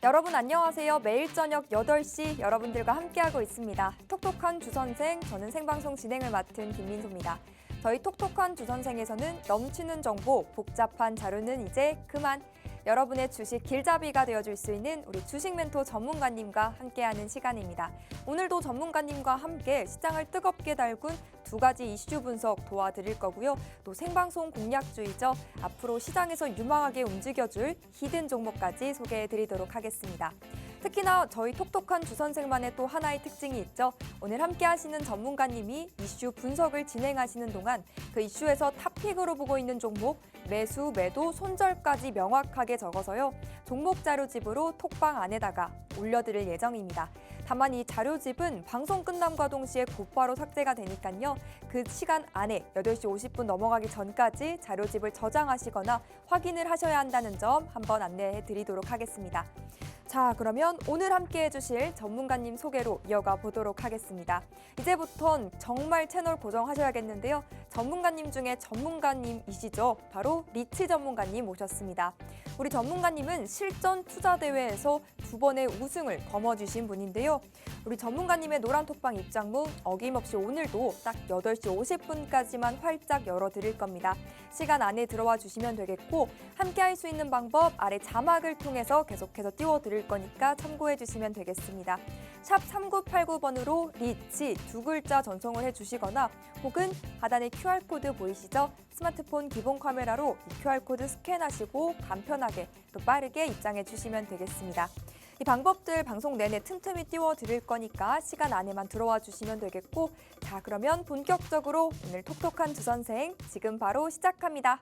여러분 안녕하세요. 매일 저녁 8시 여러분들과 함께하고 있습니다. 톡톡한 주선생, 저는 생방송 진행을 맡은 김민소입니다. 저희 톡톡한 주선생에서는 넘치는 정보, 복잡한 자료는 이제 그만! 여러분의 주식 길잡이가 되어줄 수 있는 우리 주식 멘토 전문가님과 함께하는 시간입니다. 오늘도 전문가님과 함께 시장을 뜨겁게 달군 두 가지 이슈 분석 도와드릴 거고요. 또 생방송 공략주의죠. 앞으로 시장에서 유망하게 움직여줄 히든 종목까지 소개해드리도록 하겠습니다. 특히나 저희 톡톡한 주선생만의 또 하나의 특징이 있죠. 오늘 함께 하시는 전문가님이 이슈 분석을 진행하시는 동안 그 이슈에서 탑픽으로 보고 있는 종목 매수, 매도, 손절까지 명확하게 적어서요. 종목 자료집으로 톡방 안에다가 올려드릴 예정입니다. 다만 이 자료집은 방송 끝남과 동시에 곧바로 삭제가 되니까요. 그 시간 안에 8시 50분 넘어가기 전까지 자료집을 저장하시거나 확인을 하셔야 한다는 점 한번 안내해 드리도록 하겠습니다. 자, 그러면 오늘 함께해 주실 전문가님 소개로 이어가 보도록 하겠습니다. 이제부턴 정말 채널 고정하셔야겠는데요. 전문가님 중에 전문가님이시죠. 바로 리치 전문가님 모셨습니다. 우리 전문가님은 실전 투자 대회에서 2번의 우승을 거머쥐신 분인데요. 우리 전문가님의 노란톡방 입장문 어김없이 오늘도 딱 8시 50분까지만 활짝 열어드릴 겁니다. 시간 안에 들어와 주시면 되겠고 함께 할 수 있는 방법 아래 자막을 통해서 계속해서 띄워드릴 거니까 참고해 주시면 되겠습니다. 샵 3989번으로 리치 2글자 전송을 해주시거나 혹은 하단에 QR코드 보이시죠? 스마트폰 기본 카메라로 이 QR코드 스캔하시고 간편하게 또 빠르게 입장해 주시면 되겠습니다. 이 방법들 방송 내내 틈틈이 띄워드릴 거니까 시간 안에만 들어와 주시면 되겠고 자, 그러면 본격적으로 오늘 톡톡한 주선생 지금 바로 시작합니다.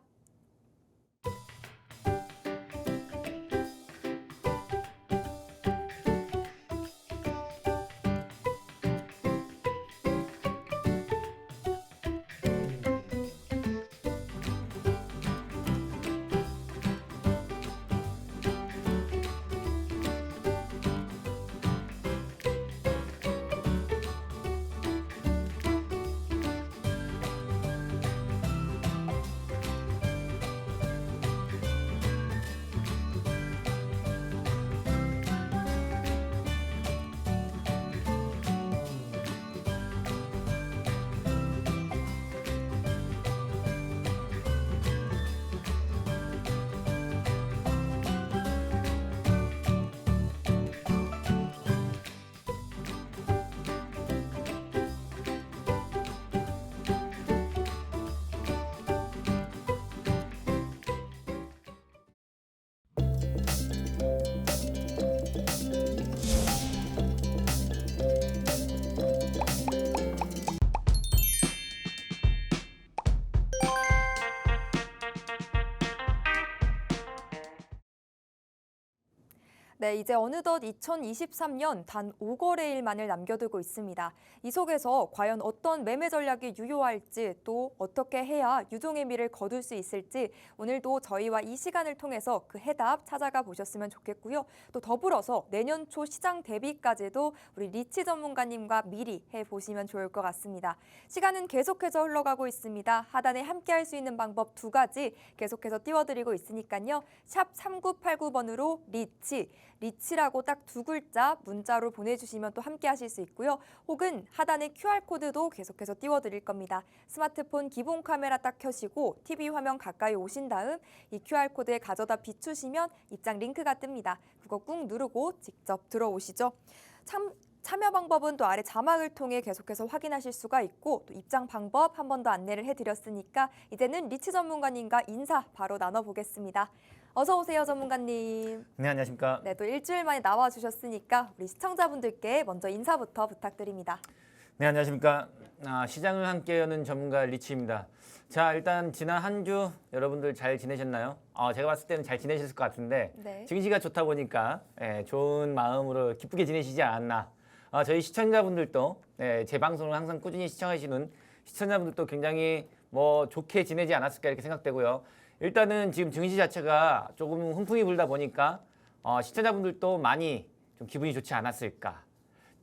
네, 이제 어느덧 2023년 단 5거래일만을 남겨두고 있습니다. 이 속에서 과연 어떤 매매 전략이 유효할지 또 어떻게 해야 유동의미를 거둘 수 있을지 오늘도 저희와 이 시간을 통해서 그 해답 찾아가 보셨으면 좋겠고요. 또 더불어서 내년 초 시장 대비까지도 우리 리치 전문가님과 미리 해보시면 좋을 것 같습니다. 시간은 계속해서 흘러가고 있습니다. 하단에 함께할 수 있는 방법 2가지 계속해서 띄워드리고 있으니까요. 샵 3989번으로 리치라고 딱 2글자 문자로 보내주시면 또 함께 하실 수 있고요. 혹은 하단에 QR코드도 계속해서 띄워드릴 겁니다. 스마트폰 기본 카메라 딱 켜시고 TV 화면 가까이 오신 다음 이 QR코드에 가져다 비추시면 입장 링크가 뜹니다. 그거 꾹 누르고 직접 들어오시죠. 참여 방법은 또 아래 자막을 통해 계속해서 확인하실 수가 있고 또 입장 방법 한 번 더 안내를 해드렸으니까 이제는 리치 전문가님과 인사 바로 나눠보겠습니다. 어서 오세요, 전문가님. 네, 안녕하십니까. 네, 또 일주일 만에 나와주셨으니까 우리 시청자분들께 먼저 인사부터 부탁드립니다. 네, 안녕하십니까. 시장을 함께 여는 전문가 리치입니다. 자, 일단 지난 한 주 여러분들 잘 지내셨나요? 제가 봤을 때는 잘 지내셨을 것 같은데 네. 증시가 좋다 보니까 좋은 마음으로 기쁘게 지내시지 않았나. 저희 시청자분들도 제 방송을 항상 꾸준히 시청하시는 시청자분들도 굉장히 좋게 지내지 않았을까 이렇게 생각되고요. 일단은 지금 증시 자체가 조금 훈풍이 불다 보니까 시청자분들도 많이 좀 기분이 좋지 않았을까.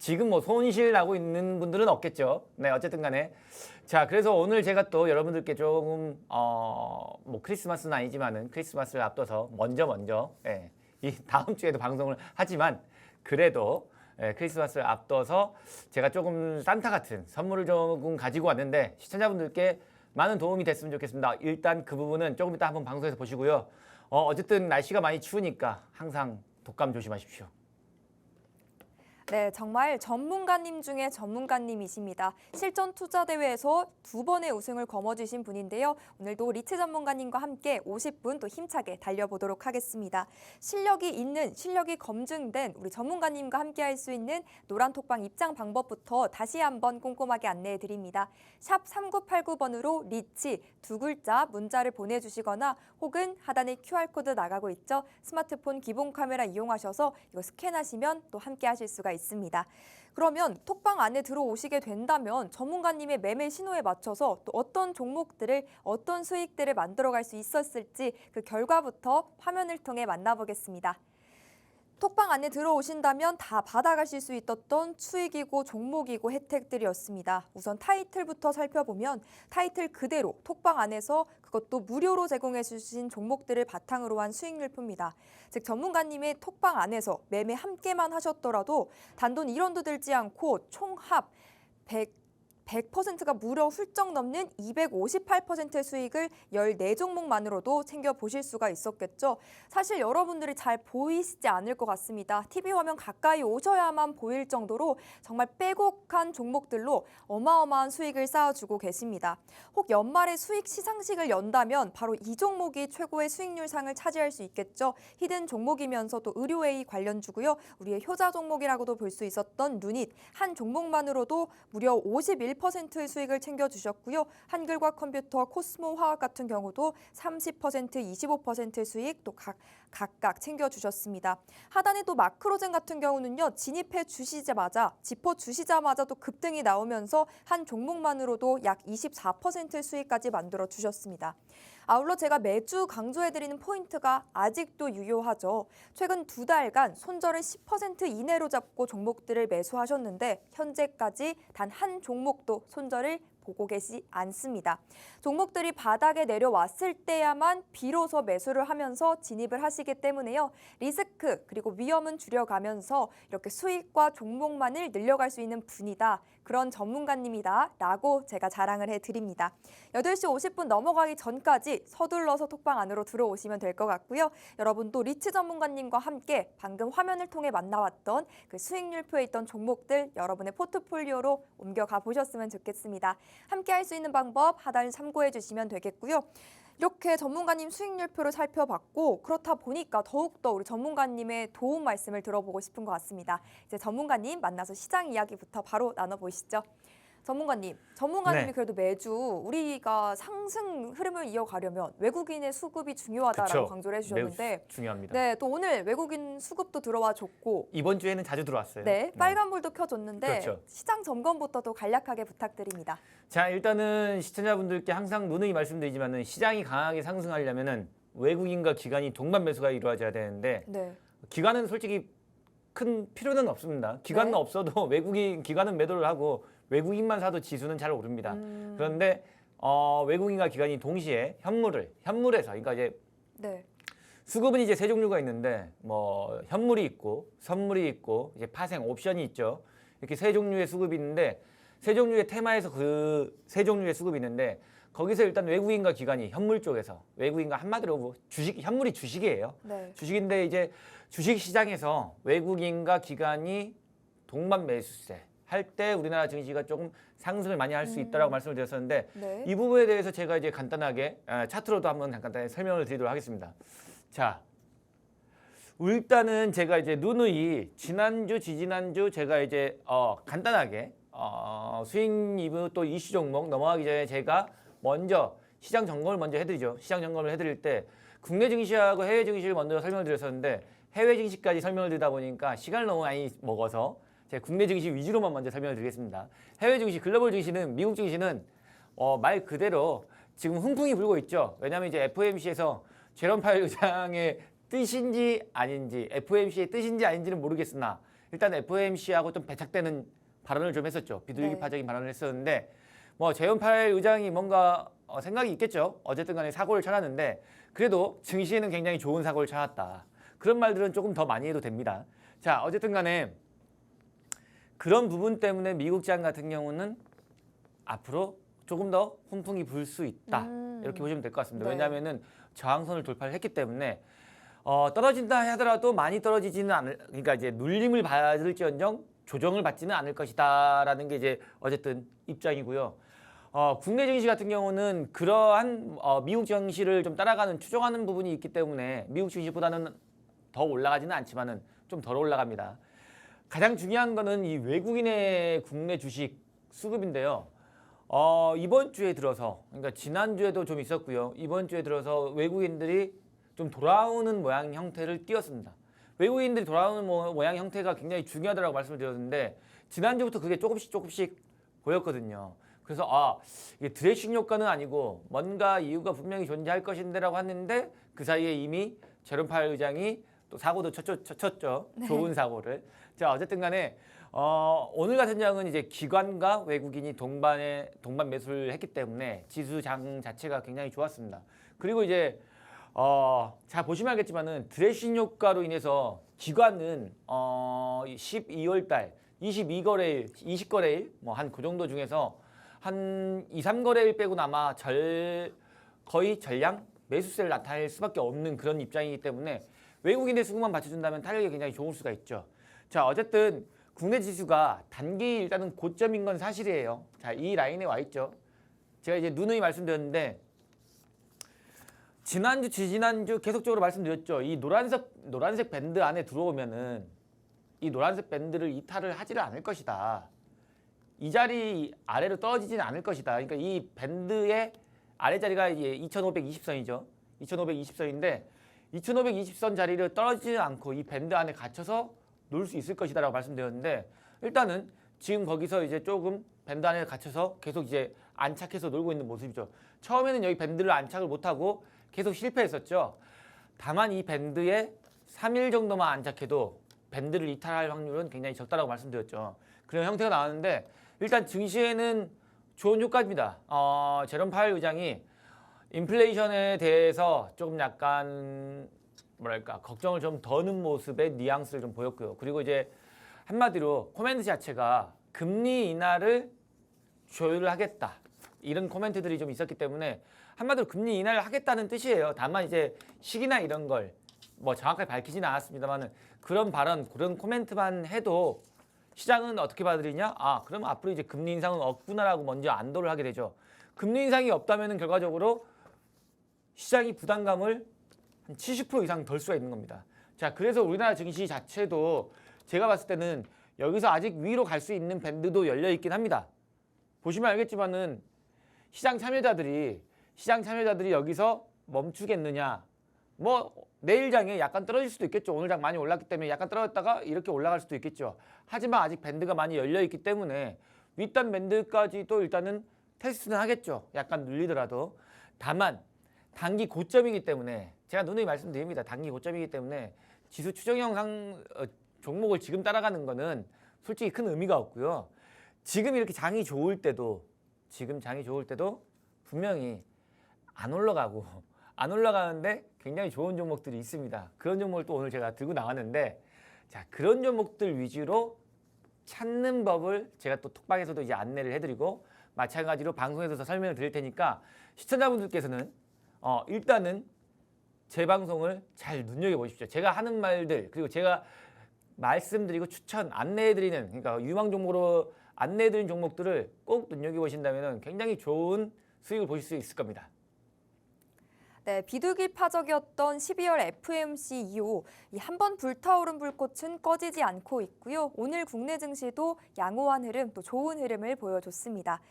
지금 뭐 손실 나고 있는 분들은 없겠죠. 네, 어쨌든 간에. 자, 그래서 오늘 제가 또 여러분들께 조금, 뭐 크리스마스는 아니지만은 크리스마스를 앞둬서 먼저, 예, 이 다음 주에도 방송을 하지만 그래도 예, 크리스마스를 앞둬서 제가 조금 산타 같은 선물을 조금 가지고 왔는데 시청자분들께 많은 도움이 됐으면 좋겠습니다. 일단 그 부분은 조금 이따 한번 방송에서 보시고요. 어쨌든 날씨가 많이 추우니까 항상 독감 조심하십시오. 네, 정말 전문가님 중에 전문가님이십니다. 실전 투자 대회에서 2번의 우승을 거머쥐신 분인데요. 오늘도 리츠 전문가님과 함께 50분 또 힘차게 달려보도록 하겠습니다. 실력이 있는, 실력이 검증된 우리 전문가님과 함께 할 수 있는 노란톡방 입장 방법부터 다시 한번 꼼꼼하게 안내해 드립니다. 샵 3989번으로 리치 2글자 문자를 보내주시거나 혹은 하단에 QR코드 나가고 있죠. 스마트폰 기본 카메라 이용하셔서 이거 스캔하시면 또 함께 하실 수가 있습니다. 그러면 톡방 안에 들어오시게 된다면 전문가님의 매매 신호에 맞춰서 또 어떤 종목들을 어떤 수익들을 만들어갈 수 있었을지 그 결과부터 화면을 통해 만나보겠습니다. 톡방 안에 들어오신다면 다 받아가실 수 있었던 수익이고 종목이고 혜택들이었습니다. 우선 타이틀부터 살펴보면 타이틀 그대로 톡방 안에서 그것도 무료로 제공해 주신 종목들을 바탕으로 한 수익률표입니다. 즉 전문가님의 톡방 안에서 매매 함께만 하셨더라도 단돈 1원도 들지 않고 총합 100%가 무려 훌쩍 넘는 258%의 수익을 14종목만으로도 챙겨보실 수가 있었겠죠. 사실 여러분들이 잘 보이시지 않을 것 같습니다. TV 화면 가까이 오셔야만 보일 정도로 정말 빼곡한 종목들로 어마어마한 수익을 쌓아주고 계십니다. 혹 연말에 수익 시상식을 연다면 바로 이 종목이 최고의 수익률상을 차지할 수 있겠죠. 히든 종목이면서도 의료-A 관련주고요. 우리의 효자 종목이라고도 볼 수 있었던 누닛 한 종목만으로도 무려 51%의 수익을 챙겨주셨고요. 한글과 컴퓨터, 코스모 화학 같은 경우도 30%, 25%의 수익 또 각각 챙겨주셨습니다. 하단에 또 마크로젠 같은 경우는요. 진입해 주시자마자, 짚어주시자마자 또 급등이 나오면서 한 종목만으로도 약 24%의 수익까지 만들어 주셨습니다. 아울러 제가 매주 강조해드리는 포인트가 아직도 유효하죠. 최근 2달간 손절을 10% 이내로 잡고 종목들을 매수하셨는데 현재까지 단 한 종목도 손절을 보고 계시지 않습니다. 종목들이 바닥에 내려왔을 때야만 비로소 매수를 하면서 진입을 하시기 때문에요. 리스크 그리고 위험은 줄여가면서 이렇게 수익과 종목만을 늘려갈 수 있는 분이다. 그런 전문가님이다 라고 제가 자랑을 해드립니다. 8시 50분 넘어가기 전까지 서둘러서 톡방 안으로 들어오시면 될 것 같고요. 여러분도 리츠 전문가님과 함께 방금 화면을 통해 만나왔던 그 수익률표에 있던 종목들 여러분의 포트폴리오로 옮겨가 보셨으면 좋겠습니다. 함께 할 수 있는 방법 하단 참고해 주시면 되겠고요. 이렇게 전문가님 수익률표를 살펴봤고 그렇다 보니까 더욱더 우리 전문가님의 도움 말씀을 들어보고 싶은 것 같습니다. 이제 전문가님 만나서 시장 이야기부터 바로 나눠보시죠. 전문가님이 네. 그래도 매주 우리가 상승 흐름을 이어가려면 외국인의 수급이 중요하다라고 그쵸. 강조를 매우 해주셨는데 중요합니다. 네, 또 오늘 외국인 수급도 들어와 줬고 이번 주에는 자주 들어왔어요. 네, 빨간불도 켜줬는데 그렇죠. 시장 점검부터도 간략하게 부탁드립니다. 자, 일단은 시청자분들께 항상 누누이 말씀드리지만은 시장이 강하게 상승하려면은 외국인과 기관이 동반 매수가 이루어져야 되는데 네, 기관은 솔직히 큰 필요는 없습니다. 기관은 네. 없어도 기관은 매도를 하고 외국인만 사도 지수는 잘 오릅니다. 그런데 외국인과 기관이 동시에 현물에서 그러니까 이제 네, 수급은 이제 세 종류가 있는데 뭐 현물이 있고 선물이 있고 이제 파생 옵션이 있죠. 이렇게 세 종류의 수급이 있는데 세 종류의 테마에서 그 세 종류의 수급이 있는데 거기서 일단 외국인과 기관이 현물 쪽에서 외국인과 한마디로 뭐 현물이 주식이에요. 네. 주식인데 이제 주식 시장에서 외국인과 기관이 동반 매수세 할 때 우리나라 증시가 조금 상승을 많이 할 수 있다라고 말씀을 드렸었는데 네. 이 부분에 대해서 제가 이제 간단하게 차트로도 한번 간단히 설명을 드리도록 하겠습니다. 자, 일단은 제가 이제 누누이 지난주, 지지난주 제가 이제 간단하게 수익 또 이슈 종목 넘어가기 전에 제가 먼저 시장 점검을 먼저 해드리죠. 시장 점검을 해드릴 때 국내 증시하고 해외 증시를 먼저 설명을 드렸었는데 해외 증시까지 설명을 드리다 보니까 시간을 너무 많이 먹어서 제가 국내 증시 위주로만 먼저 설명을 드리겠습니다. 해외 증시, 글로벌 증시는 미국 증시는 말 그대로 지금 훈풍이 불고 있죠. 왜냐하면 이제 FOMC에서 제롬 파웰 의장의 뜻인지 아닌지 FOMC의 뜻인지 아닌지는 모르겠으나 일단 FOMC하고 좀 배착되는 발언을 좀 했었죠. 비둘기파적인 발언을 했었는데 뭐 재원 파웰 의장이 뭔가 생각이 있겠죠. 어쨌든 간에 사고를 쳐놨는데 그래도 증시에는 굉장히 좋은 사고를 쳐놨다. 그런 말들은 조금 더 많이 해도 됩니다. 자, 어쨌든 간에 그런 부분 때문에 미국 장 같은 경우는 앞으로 조금 더 훈풍이 불 수 있다. 이렇게 보시면 될 것 같습니다. 네. 왜냐하면은 저항선을 돌파를 했기 때문에 떨어진다 하더라도 많이 떨어지지는 않을, 그러니까 이제 눌림을 받을지언정 조정을 받지는 않을 것이다라는 게 이제 어쨌든 입장이고요. 국내 증시 같은 경우는 그러한 미국 증시를 좀 따라가는 추종하는 부분이 있기 때문에 미국 증시보다는 더 올라가지는 않지만은 좀 덜 올라갑니다. 가장 중요한 거는 이 외국인의 국내 주식 수급인데요. 이번 주에 들어서, 그러니까 지난주에도 좀 있었고요. 이번 주에 들어서 외국인들이 좀 돌아오는 모양 형태를 띄었습니다. 외국인들이 돌아오는 모양 형태가 굉장히 중요하다고 말씀을 드렸는데 지난주부터 그게 조금씩 보였거든요. 그래서 이게 드레싱 효과는 아니고 뭔가 이유가 분명히 존재할 것인데라고 했는데 그 사이에 이미 제롬 파웰 의장이 또 사고도 쳤죠. 네. 좋은 사고를. 자, 어쨌든 간에 오늘 같은 장은 이제 기관과 외국인이 동반 매수를 했기 때문에 지수장 자체가 굉장히 좋았습니다. 그리고 이제 자 보시면 알겠지만은 드레싱 효과로 인해서 기관은 12월 달 22거래일, 20거래일 뭐 한 그 정도 중에서 한 2, 3거래일 빼고는 아마 거의 전량 매수세를 나타낼 수밖에 없는 그런 입장이기 때문에 외국인의 수급만 받쳐준다면 타격이 굉장히 좋을 수가 있죠. 자, 어쨌든 국내 지수가 단기 일단은 고점인 건 사실이에요. 자, 이 라인에 와 있죠. 제가 이제 누누이 말씀드렸는데 지난주, 지지난주 계속적으로 말씀드렸죠. 이 노란색 밴드 안에 들어오면은 이 노란색 밴드를 이탈을 하지를 않을 것이다. 이 자리 아래로 떨어지지는 않을 것이다. 그러니까 이 밴드의 아래 자리가 이제 2520선이죠. 2520선인데 2520선 자리를 떨어지지 않고 이 밴드 안에 갇혀서 놀 수 있을 것이다라고 말씀드렸는데 일단은 지금 거기서 이제 조금 밴드 안에 갇혀서 계속 이제 안착해서 놀고 있는 모습이죠. 처음에는 여기 밴드를 안착을 못하고 계속 실패했었죠. 다만 이 밴드에 3일 정도만 안착해도 밴드를 이탈할 확률은 굉장히 적다라고 말씀드렸죠. 그런 형태가 나왔는데 일단 증시에는 좋은 효과입니다. 제롬 파웰 의장이 인플레이션에 대해서 조금 약간 뭐랄까 걱정을 좀 더는 모습의 뉘앙스를 좀 보였고요. 그리고 이제 한마디로 코멘트 자체가 금리 인하를 조율을 하겠다 이런 코멘트들이 좀 있었기 때문에 한마디로 금리 인하를 하겠다는 뜻이에요. 다만 이제 시기나 이런 걸 뭐 정확하게 밝히지는 않았습니다만은 그런 발언, 그런 코멘트만 해도 시장은 어떻게 받아들이냐? 그럼 앞으로 이제 금리 인상은 없구나라고 먼저 안도를 하게 되죠. 금리 인상이 없다면은 결과적으로 시장이 부담감을 한 70% 이상 덜 수가 있는 겁니다. 자, 그래서 우리나라 증시 자체도 제가 봤을 때는 여기서 아직 위로 갈 수 있는 밴드도 열려 있긴 합니다. 보시면 알겠지만은 시장 참여자들이 여기서 멈추겠느냐? 뭐 내일 장에 약간 떨어질 수도 있겠죠. 오늘 장 많이 올랐기 때문에 약간 떨어졌다가 이렇게 올라갈 수도 있겠죠. 하지만 아직 밴드가 많이 열려 있기 때문에 윗단 밴드까지도 일단은 테스트는 하겠죠. 약간 눌리더라도. 다만 단기 고점이기 때문에 제가 누누이 말씀드립니다. 단기 고점이기 때문에 지수 추정형 종목을 지금 따라가는 거는 솔직히 큰 의미가 없고요. 지금 이렇게 장이 좋을 때도 분명히 안 올라가는데 굉장히 좋은 종목들이 있습니다. 그런 종목을 또 오늘 제가 들고 나왔는데 자, 그런 종목들 위주로 찾는 법을 제가 또 톡방에서도 이제 안내를 해드리고 마찬가지로 방송에서 설명을 드릴 테니까 시청자분들께서는 일단은 제 방송을 잘 눈여겨보십시오. 제가 하는 말들 그리고 제가 말씀드리고 추천 안내해드리는 그러니까 유망 종목으로 안내해드린 종목들을 꼭 눈여겨보신다면 굉장히 좋은 수익을 보실 수 있을 겁니다. 네, 비둘기파적이었던 12월 FOMC 이후 한 번 불타오른 불꽃은 꺼지지 않고 있고요. 오늘 국내 증시도 양호한 흐름, 또 좋은 흐름을 보여줬습니다.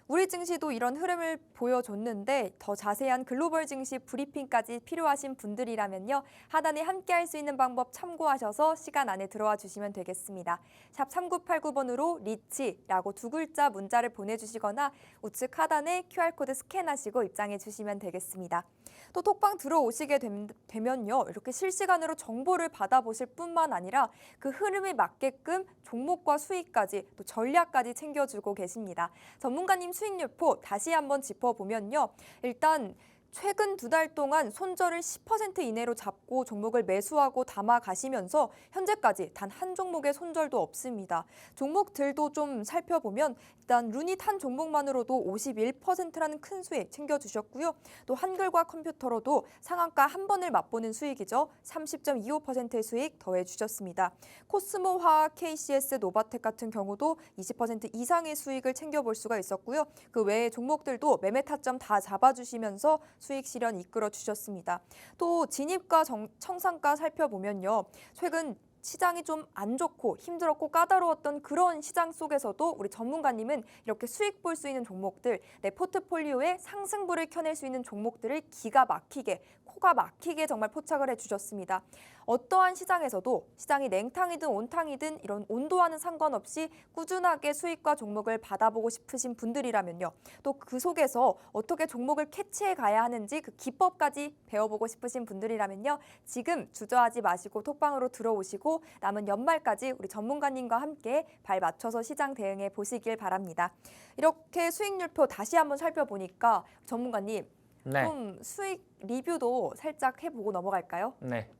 우리 증시도 이런 흐름을 보여줬는데 더 자세한 글로벌 증시 브리핑까지 필요하신 분들이라면요. 하단에 함께할 수 있는 방법 참고하셔서 시간 안에 들어와 주시면 되겠습니다. 샵 3989번으로 리치라고 두 글자 문자를 보내주시거나 우측 하단에 QR코드 스캔하시고 입장해 주시면 되겠습니다. 또 톡방 들어오시게 되면요. 이렇게 실시간으로 정보를 받아보실 뿐만 아니라 그 흐름에 맞게끔 종목과 수익까지 또 전략까지 챙겨주고 계십니다. 전문가님 수익률표 다시 한번 짚어보면요. 일단 최근 2달 동안 손절을 10% 이내로 잡고 종목을 매수하고 담아 가시면서 현재까지 단 한 종목의 손절도 없습니다. 종목들도 좀 살펴보면 일단 루닛 한 종목만으로도 51%라는 큰 수익 챙겨주셨고요. 또 한글과 컴퓨터로도 상한가 한 번을 맛보는 수익이죠. 30.25%의 수익 더해주셨습니다. 코스모화학, KCS, 노바텍 같은 경우도 20% 이상의 수익을 챙겨볼 수가 있었고요. 그 외의 종목들도 매매 타점 다 잡아주시면서 수익 실현 이끌어 주셨습니다. 또 진입가 청산가 살펴보면요. 최근 시장이 좀 안 좋고 힘들었고 까다로웠던 그런 시장 속에서도 우리 전문가님은 이렇게 수익 볼 수 있는 종목들, 내 포트폴리오에 상승불을 켜낼 수 있는 종목들을 기가 막히게, 코가 막히게 정말 포착을 해주셨습니다. 어떠한 시장에서도 시장이 냉탕이든 온탕이든 이런 온도와는 상관없이 꾸준하게 수익과 종목을 받아보고 싶으신 분들이라면요. 또 그 속에서 어떻게 종목을 캐치해 가야 하는지 그 기법까지 배워보고 싶으신 분들이라면요. 지금 주저하지 마시고 톡방으로 들어오시고 남은 연말까지 우리 전문가님과 함께 발 맞춰서 시장 대응해 보시길 바랍니다. 이렇게 수익률표 다시 한번 살펴보니까 전문가님 네. 좀 수익 리뷰도 살짝 해보고 넘어갈까요? 네.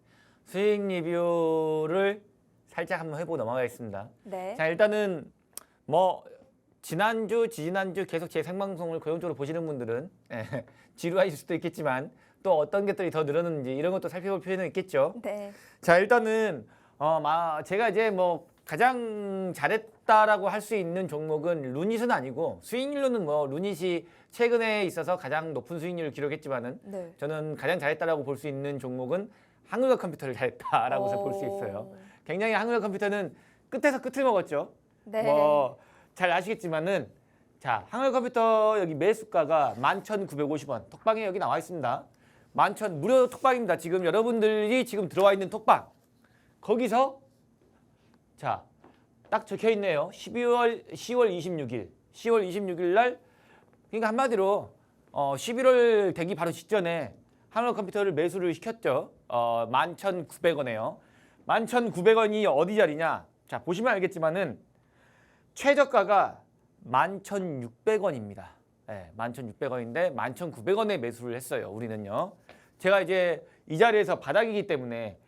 수익 리뷰를 살짝 한번 해보고 넘어가겠습니다. 네. 자, 일단은 뭐 지난주, 지지난주 계속 제 생방송을 고정적으로 보시는 분들은 지루하실 수도 있겠지만 또 어떤 것들이 더 늘었는지 이런 것도 살펴볼 필요는 있겠죠. 네. 자, 일단은 제가 이제 뭐 가장 잘했다라고 할 수 있는 종목은 루닛은 아니고 수익률로는 뭐 루닛이 최근에 있어서 가장 높은 수익률을 기록했지만은 네. 저는 가장 잘했다라고 볼 수 있는 종목은 한글과 컴퓨터를 잘했다라고 볼 수 있어요. 굉장히 한글과 컴퓨터는 끝에서 끝을 먹었죠. 네. 뭐 잘 아시겠지만은 자, 한글 컴퓨터 여기 매수가가 11,950원. 톡방에 여기 나와 있습니다. 무료 톡방입니다. 지금 여러분들이 지금 들어와 있는 톡방. 거기서 자, 딱 적혀 있네요. 10월 26일 날 그러니까 한마디로 11월 되기 바로 직전에 한글 컴퓨터를 매수를 시켰죠. 11,900원에요. 11,900원이 어디 자리냐? 자, 보시면 알겠지만은 최저가가 11,600원입니다. 네, 11,600원인데 11,900원에 매수를 했어요. 우리는요. 제가 이제 이 자리에서 바닥이기 때문에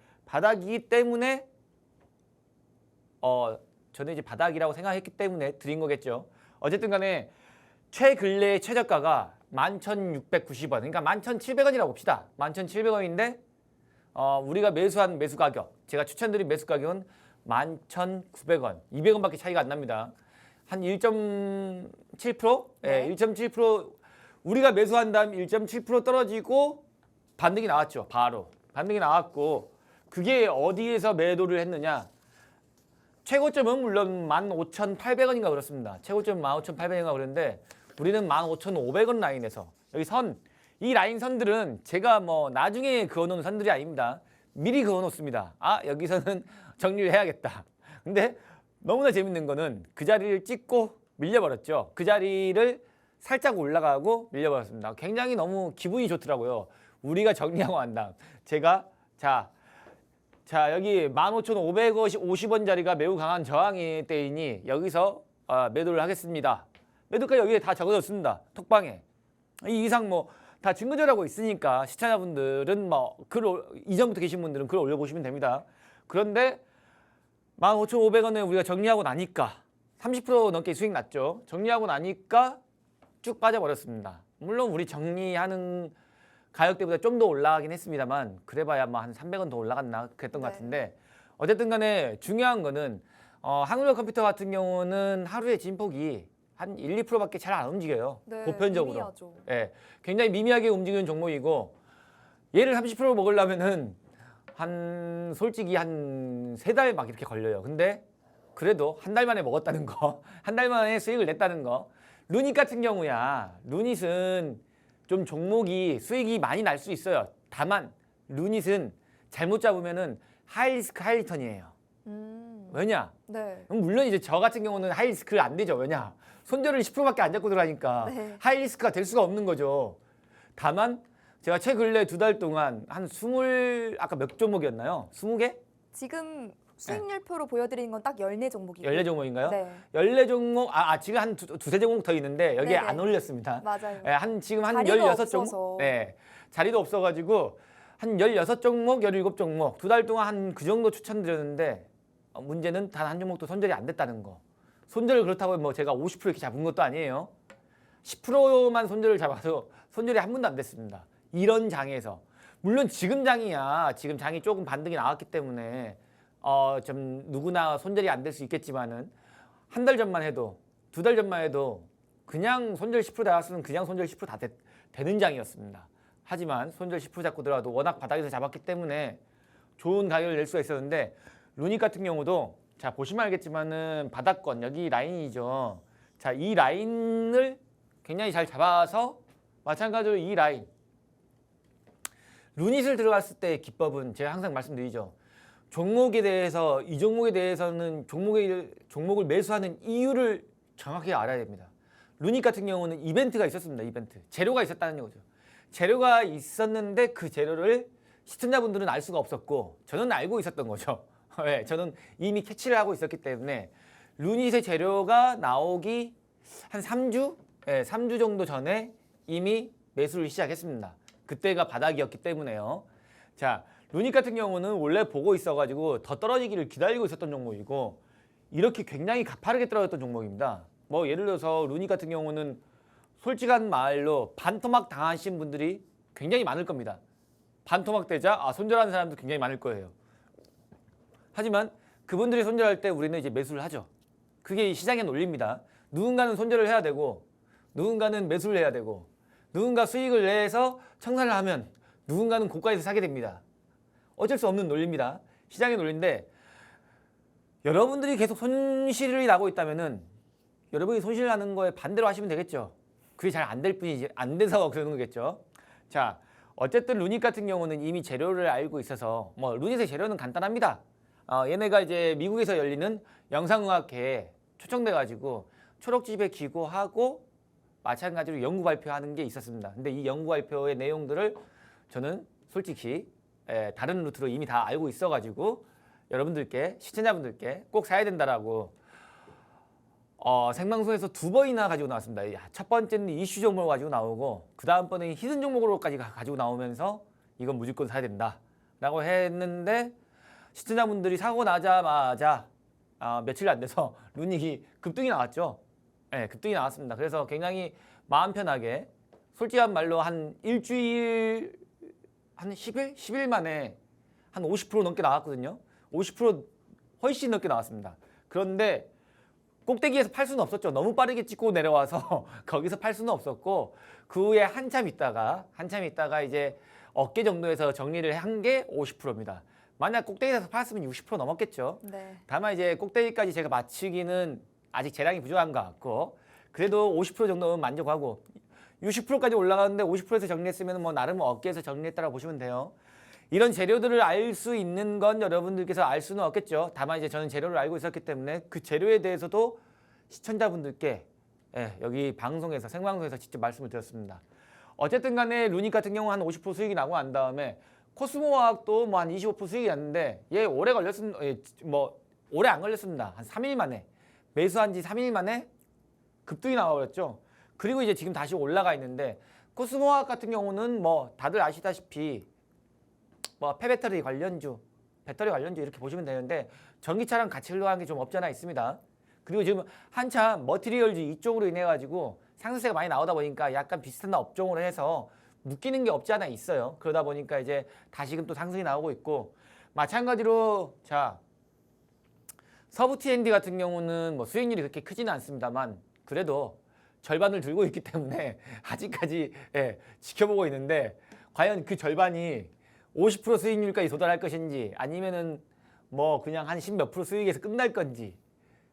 저는 이제 바닥이라고 생각했기 때문에 드린 거겠죠. 어쨌든 간에 최근래 최저가가 11,690원. 그러니까 11,700원이라고 봅시다. 11,700원인데 우리가 매수한 매수 가격, 제가 추천드린 매수 가격은 11,900원. 200원밖에 차이가 안 납니다. 한 1.7%? 네. 1.7% 우리가 매수한 다음 1.7% 떨어지고 반등이 나왔죠. 바로. 반등이 나왔고 그게 어디에서 매도를 했느냐? 최고점은 물론 15,800원인가 그렇습니다. 최고점은 15,800원인가 그런데 우리는 15,500원 라인에서 여기 이 라인 선들은 제가 뭐 나중에 그어놓은 선들이 아닙니다. 미리 그어놓습니다. 여기서는 정리를 해야겠다. 근데 너무나 재밌는 거는 그 자리를 찍고 밀려버렸죠. 그 자리를 살짝 올라가고 밀려버렸습니다. 굉장히 너무 기분이 좋더라고요. 우리가 정리하고 난 다음 제가 자 여기 15,550원 자리가 매우 강한 저항의 때이니 여기서 매도를 하겠습니다. 매도가 여기에 다 적어졌습니다. 톡방에. 이 이상 뭐 다 증거자료하고 있으니까 시청자분들은 뭐 이전부터 계신 분들은 글 올려보시면 됩니다. 그런데 15,500원에 우리가 정리하고 나니까 30% 넘게 수익 났죠. 정리하고 나니까 쭉 빠져버렸습니다. 물론 우리 정리하는 가격대보다 좀 더 올라가긴 했습니다만 그래봐야 뭐 한 300원 더 올라갔나 그랬던 것 같은데 어쨌든 간에 중요한 거는 한글 컴퓨터 같은 경우는 하루에 진폭이 한 1, 2%밖에 잘 안 움직여요. 네, 보편적으로. 미미하죠. 예, 굉장히 미미하게 움직이는 종목이고 얘를 30% 먹으려면은 솔직히 한 3달 막 이렇게 걸려요. 근데 그래도 한 달 만에 먹었다는 거, 한 달 만에 수익을 냈다는 거 루닛 같은 경우야. 루닛은 좀 종목이 수익이 많이 날 수 있어요. 다만 루닛은 잘못 잡으면은 하이리스크 하이리턴이에요. 왜냐? 네. 물론 이제 저 같은 경우는 하이리스크 안 되죠. 왜냐? 손절을 10%밖에 안 잡고 들어가니까 네. 하이리스크가 될 수가 없는 거죠. 다만 제가 최근래 2달 동안 한 20, 아까 몇 종목이었나요? 20개? 지금 수익률표로 보여드리는 건 딱 14종목이고. 14종목인가요? 네. 14종목, 지금 한 두세 종목 더 있는데 여기에 네네. 안 올렸습니다. 맞아요. 지금 한 자리가 16종목? 없어서. 네. 자리도 없어가지고 한 16종목, 17종목, 2달 동안 한 그 정도 추천드렸는데 문제는 단 한 종목도 손절이 안 됐다는 거. 손절을 그렇다고 뭐 제가 50% 이렇게 잡은 것도 아니에요. 10%만 손절을 잡아도 손절이 한 번도 안 됐습니다. 이런 장에서. 물론 지금 장이야. 지금 장이 조금 반등이 나왔기 때문에 좀 누구나 손절이 안 될 수 있겠지만은 한 달 전만 해도 2달 전만 해도 그냥 손절 10% 나왔으면 그냥 손절 10%다 되는 장이었습니다. 하지만 손절 10% 잡고 들어와도 워낙 바닥에서 잡았기 때문에 좋은 가격을 낼 수가 있었는데 루닛 같은 경우도 자 보시면 알겠지만은 바닥권 여기 라인이죠. 자 이 라인을 굉장히 잘 잡아서 마찬가지로 이 라인 루닛을 들어갔을 때의 기법은 제가 항상 말씀드리죠. 종목에 대해서 이 종목에 대해서는 종목을 매수하는 이유를 정확히 알아야 됩니다. 루닛 같은 경우는 이벤트가 있었습니다. 이벤트 재료가 있었다는 거죠. 재료가 있었는데 그 재료를 시청자분들은 알 수가 없었고 저는 알고 있었던 거죠. 네, 저는 이미 캐치를 하고 있었기 때문에 루닛의 재료가 나오기 한 3주? 네, 3주 정도 전에 이미 매수를 시작했습니다. 그때가 바닥이었기 때문에요. 자, 루닛 같은 경우는 원래 보고 있어가지고 더 떨어지기를 기다리고 있었던 종목이고 이렇게 굉장히 가파르게 떨어졌던 종목입니다. 뭐 예를 들어서 루닛 같은 경우는 솔직한 말로 반토막 당하신 분들이 굉장히 많을 겁니다. 반토막 되자 손절하는 사람도 굉장히 많을 거예요. 하지만 그분들이 손절할 때 우리는 이제 매수를 하죠. 그게 시장의 논리입니다. 누군가는 손절을 해야 되고 누군가는 매수를 해야 되고 누군가 수익을 내서 청산을 하면 누군가는 고가에서 사게 됩니다. 어쩔 수 없는 논리입니다. 시장의 논리인데 여러분들이 계속 손실이 나고 있다면은 여러분이 손실 나는 거에 반대로 하시면 되겠죠. 그게 잘 안 될 뿐이지 안 돼서 그러는 거겠죠. 자, 어쨌든 루닛 같은 경우는 이미 재료를 알고 있어서 뭐 루닛의 재료는 간단합니다. 얘네가 이제 미국에서 열리는 영상의학회에 초청돼 가지고 초록집에 기고하고 마찬가지로 연구 발표하는 게 있었습니다. 근데 이 연구 발표의 내용들을 저는 솔직히 다른 루트로 이미 다 알고 있어가지고 여러분들께 시청자분들께 꼭 사야 된다라고 생방송에서 2번이나 가지고 나왔습니다. 첫 번째는 이슈 종목을 가지고 나오고 그 다음번에 히든 종목으로까지 가지고 나오면서 이건 무조건 사야 된다라고 했는데 시청자분들이 사고 나자마자 며칠 안 돼서 루닛이 급등이 나왔죠. 네, 급등이 나왔습니다. 그래서 굉장히 마음 편하게 솔직한 말로 한 일주일 한 10일? 10일 만에 한 50% 넘게 나왔거든요. 50% 훨씬 넘게 나왔습니다. 그런데 꼭대기에서 팔 수는 없었죠. 너무 빠르게 찍고 내려와서 거기서 팔 수는 없었고 그 후에 한참 있다가 이제 어깨 정도에서 정리를 한 게 50%입니다. 만약 꼭대기에서 팔았으면 60% 넘었겠죠. 네. 다만 이제 꼭대기까지 제가 맞추기는 아직 재량이 부족한 것 같고 그래도 50% 정도는 만족하고 60%까지 올라가는데 50%에서 정리했으면 뭐 나름 어깨에서 정리했다고 보시면 돼요. 이런 재료들을 알 수 있는 건 여러분들께서 알 수는 없겠죠. 다만 이제 저는 재료를 알고 있었기 때문에 그 재료에 대해서도 시청자분들께 여기 방송에서 생방송에서 직접 말씀을 드렸습니다. 어쨌든 간에 루닛 같은 경우 한 50% 수익이 나고 난 다음에 코스모화학도 뭐 한 25% 수익이 났는데 얘 오래 걸렸습니다. 뭐 오래 안 걸렸습니다. 한 3일 만에 매수한 지 3일 만에 급등이 나와버렸죠. 그리고 이제 지금 다시 올라가 있는데 코스모화학 같은 경우는 뭐 다들 아시다시피 뭐 폐배터리 관련주, 배터리 관련주 이렇게 보시면 되는데 전기차랑 같이 흘러가는 게 좀 없지 않아 있습니다. 그리고 지금 한참 머티리얼즈 이쪽으로 인해 가지고 상승세가 많이 나오다 보니까 약간 비슷한 업종으로 해서 묶이는 게 없지 않아 있어요. 그러다 보니까 이제 다시금 또 상승이 나오고 있고 마찬가지로 자 서부 T&D 같은 경우는 뭐 수익률이 그렇게 크지는 않습니다만 그래도 절반을 들고 있기 때문에 아직까지 지켜보고 있는데 과연 그 절반이 50% 수익률까지 도달할 것인지 아니면은 뭐 그냥 한 10몇% 수익에서 끝날 건지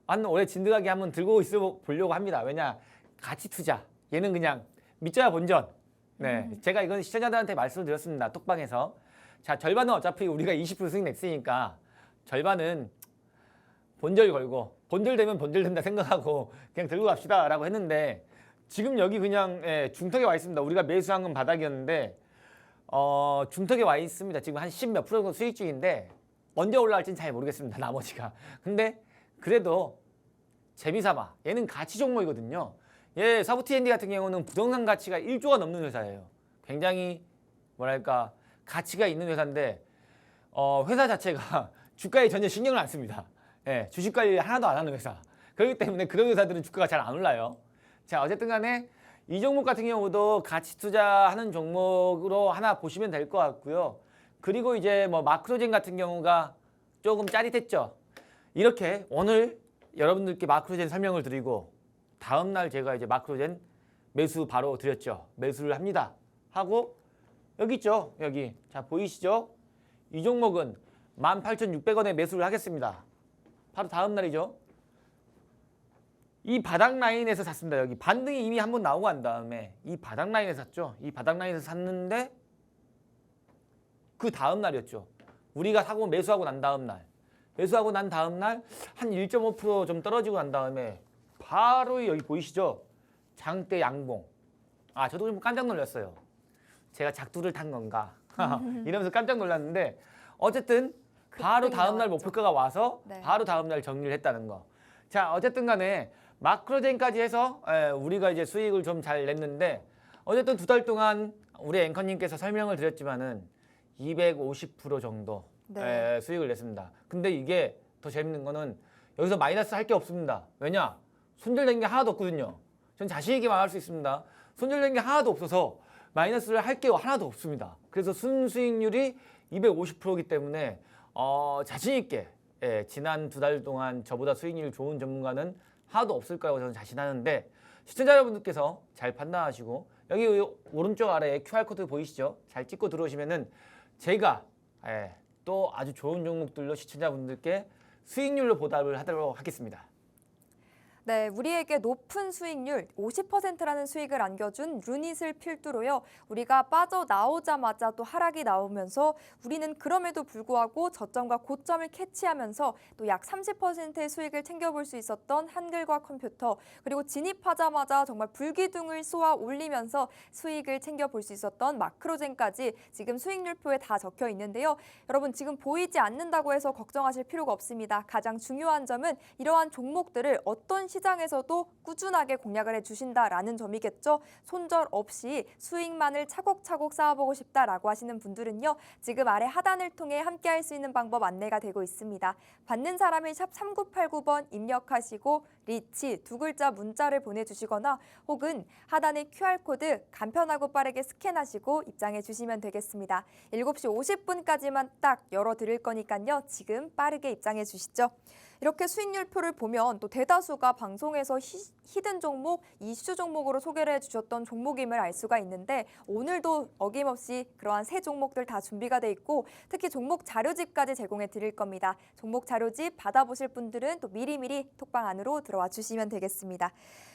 한 올해 진득하게 한번 들고 있어 보려고 합니다. 왜냐 가치 투자. 얘는 그냥 믿져야 본전. 네, 제가 이건 시청자들한테 말씀을 드렸습니다. 톡방에서. 자, 절반은 어차피 우리가 20% 수익 냈으니까 절반은 본절 걸고 본절 되면 본절 된다 생각하고 그냥 들고 갑시다라고 했는데 지금 여기 그냥 중턱에 와 있습니다. 우리가 매수한 건 바닥이었는데 중턱에 와 있습니다. 지금 한 10 몇 프로 수익 중인데 언제 올라갈지는 잘 모르겠습니다. 나머지가. 근데 그래도 재미삼아 얘는 가치 종목이거든요. 얘 서부 T&D 같은 경우는 부동산 가치가 1조가 넘는 회사예요. 굉장히 뭐랄까 가치가 있는 회사인데 회사 자체가 주가에 전혀 신경을 안 씁니다. 예, 주식 관리 하나도 안 하는 회사. 그렇기 때문에 그런 회사들은 주가가 잘 안 올라요. 자, 어쨌든 간에 이 종목 같은 경우도 가치 투자하는 종목으로 하나 보시면 될 것 같고요. 그리고 이제 뭐 마크로젠 같은 경우가 조금 짜릿했죠. 이렇게 오늘 여러분들께 마크로젠 설명을 드리고 다음 날 제가 이제 마크로젠 매수 바로 드렸죠. 매수를 합니다. 하고 여기 있죠. 여기. 자, 보이시죠? 이 종목은 18,600원에 매수를 하겠습니다. 바로 다음 날이죠. 이 바닥 라인에서 샀습니다. 여기 반등이 이미 한번 나오고 난 다음에 이 바닥 라인에서 샀죠. 이 바닥 라인에서 샀는데 그 다음 날이었죠. 우리가 사고 매수하고 난 다음 날. 매수하고 난 다음 날 한 1.5% 떨어지고 난 다음에 바로 여기 보이시죠? 장대 양봉. 아, 저도 좀 깜짝 놀랐어요. 제가 작두를 탄 건가? 이러면서 깜짝 놀랐는데 어쨌든 바로 다음 날 목표가가 와서 네. 바로 다음 날 정리를 했다는 거. 자, 어쨌든 간에 마크로젠까지 해서 우리가 이제 수익을 좀 잘 냈는데 어쨌든 2달 동안 우리 앵커님께서 설명을 드렸지만은 250% 정도 네. 수익을 냈습니다. 근데 이게 더 재밌는 거는 여기서 마이너스 할 게 없습니다. 왜냐? 손절된 게 하나도 없거든요. 전 자신 있게 말할 수 있습니다. 손절된 게 하나도 없어서 마이너스를 할 게 하나도 없습니다. 그래서 순수익률이 250%이기 때문에 자신 있게 지난 2달 동안 저보다 수익률이 좋은 전문가는 하나도 없을 거라고 저는 자신하는데 시청자 여러분들께서 잘 판단하시고 여기 오른쪽 아래에 QR코드 보이시죠? 잘 찍고 들어오시면은 제가 또 아주 좋은 종목들로 시청자분들께 수익률로 보답을 하도록 하겠습니다. 네, 우리에게 높은 수익률 50%라는 수익을 안겨준 루닛을 필두로요. 우리가 빠져나오자마자 또 하락이 나오면서 우리는 그럼에도 불구하고 저점과 고점을 캐치하면서 또 약 30%의 수익을 챙겨볼 수 있었던 한글과 컴퓨터, 그리고 진입하자마자 정말 불기둥을 쏘아 올리면서 수익을 챙겨볼 수 있었던 마크로젠까지 지금 수익률표에 다 적혀 있는데요. 여러분 지금 보이지 않는다고 해서 걱정하실 필요가 없습니다. 가장 중요한 점은 이러한 종목들을 어떤 시장에서도 꾸준하게 공략을 해주신다라는 점이겠죠. 손절 없이 수익만을 차곡차곡 쌓아보고 싶다라고 하시는 분들은요. 지금 아래 하단을 통해 함께할 수 있는 방법 안내가 되고 있습니다. 받는 사람은 샵 3989번 입력하시고 리치 2글자 문자를 보내주시거나 혹은 하단의 QR코드 간편하고 빠르게 스캔하시고 입장해 주시면 되겠습니다. 7시 50분까지만 딱 열어드릴 거니까요. 지금 빠르게 입장해 주시죠. 이렇게 수익률표를 보면 또 대다수가 방송에서 히든 종목, 이슈 종목으로 소개를 해주셨던 종목임을 알 수가 있는데 오늘도 어김없이 그러한 새 종목들 다 준비가 돼 있고 특히 종목 자료집까지 제공해 드릴 겁니다. 종목 자료집 받아보실 분들은 또 미리미리 톡방 안으로 들어와 주시면 되겠습니다.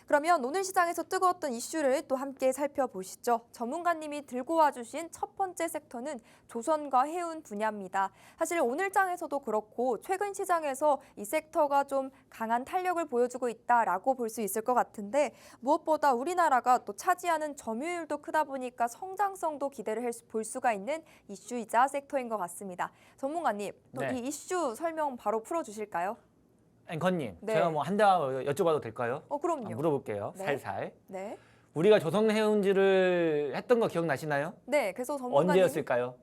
그러면 오늘 시장에서 뜨거웠던 이슈를 또 함께 살펴보시죠. 전문가님이 들고 와주신 첫 번째 섹터는 조선과 해운 분야입니다. 사실 오늘 장에서도 그렇고 최근 시장에서 이 섹터가 좀 강한 탄력을 보여주고 있다라고 볼 수 있을 것 같은데 무엇보다 우리나라가 또 차지하는 점유율도 크다 보니까 성장성도 기대를 볼 수가 있는 이슈이자 섹터인 것 같습니다. 전문가님, 또 이 이슈 설명 바로 풀어주실까요? 앵커님, 네. 제가 뭐 한 대 여쭤봐도 될까요? 그럼요. 물어볼게요. 네. 살살. 네. 우리가 조선해운지를 했던 거 기억나시나요? 네, 그래서 전문가님 언제였을까요?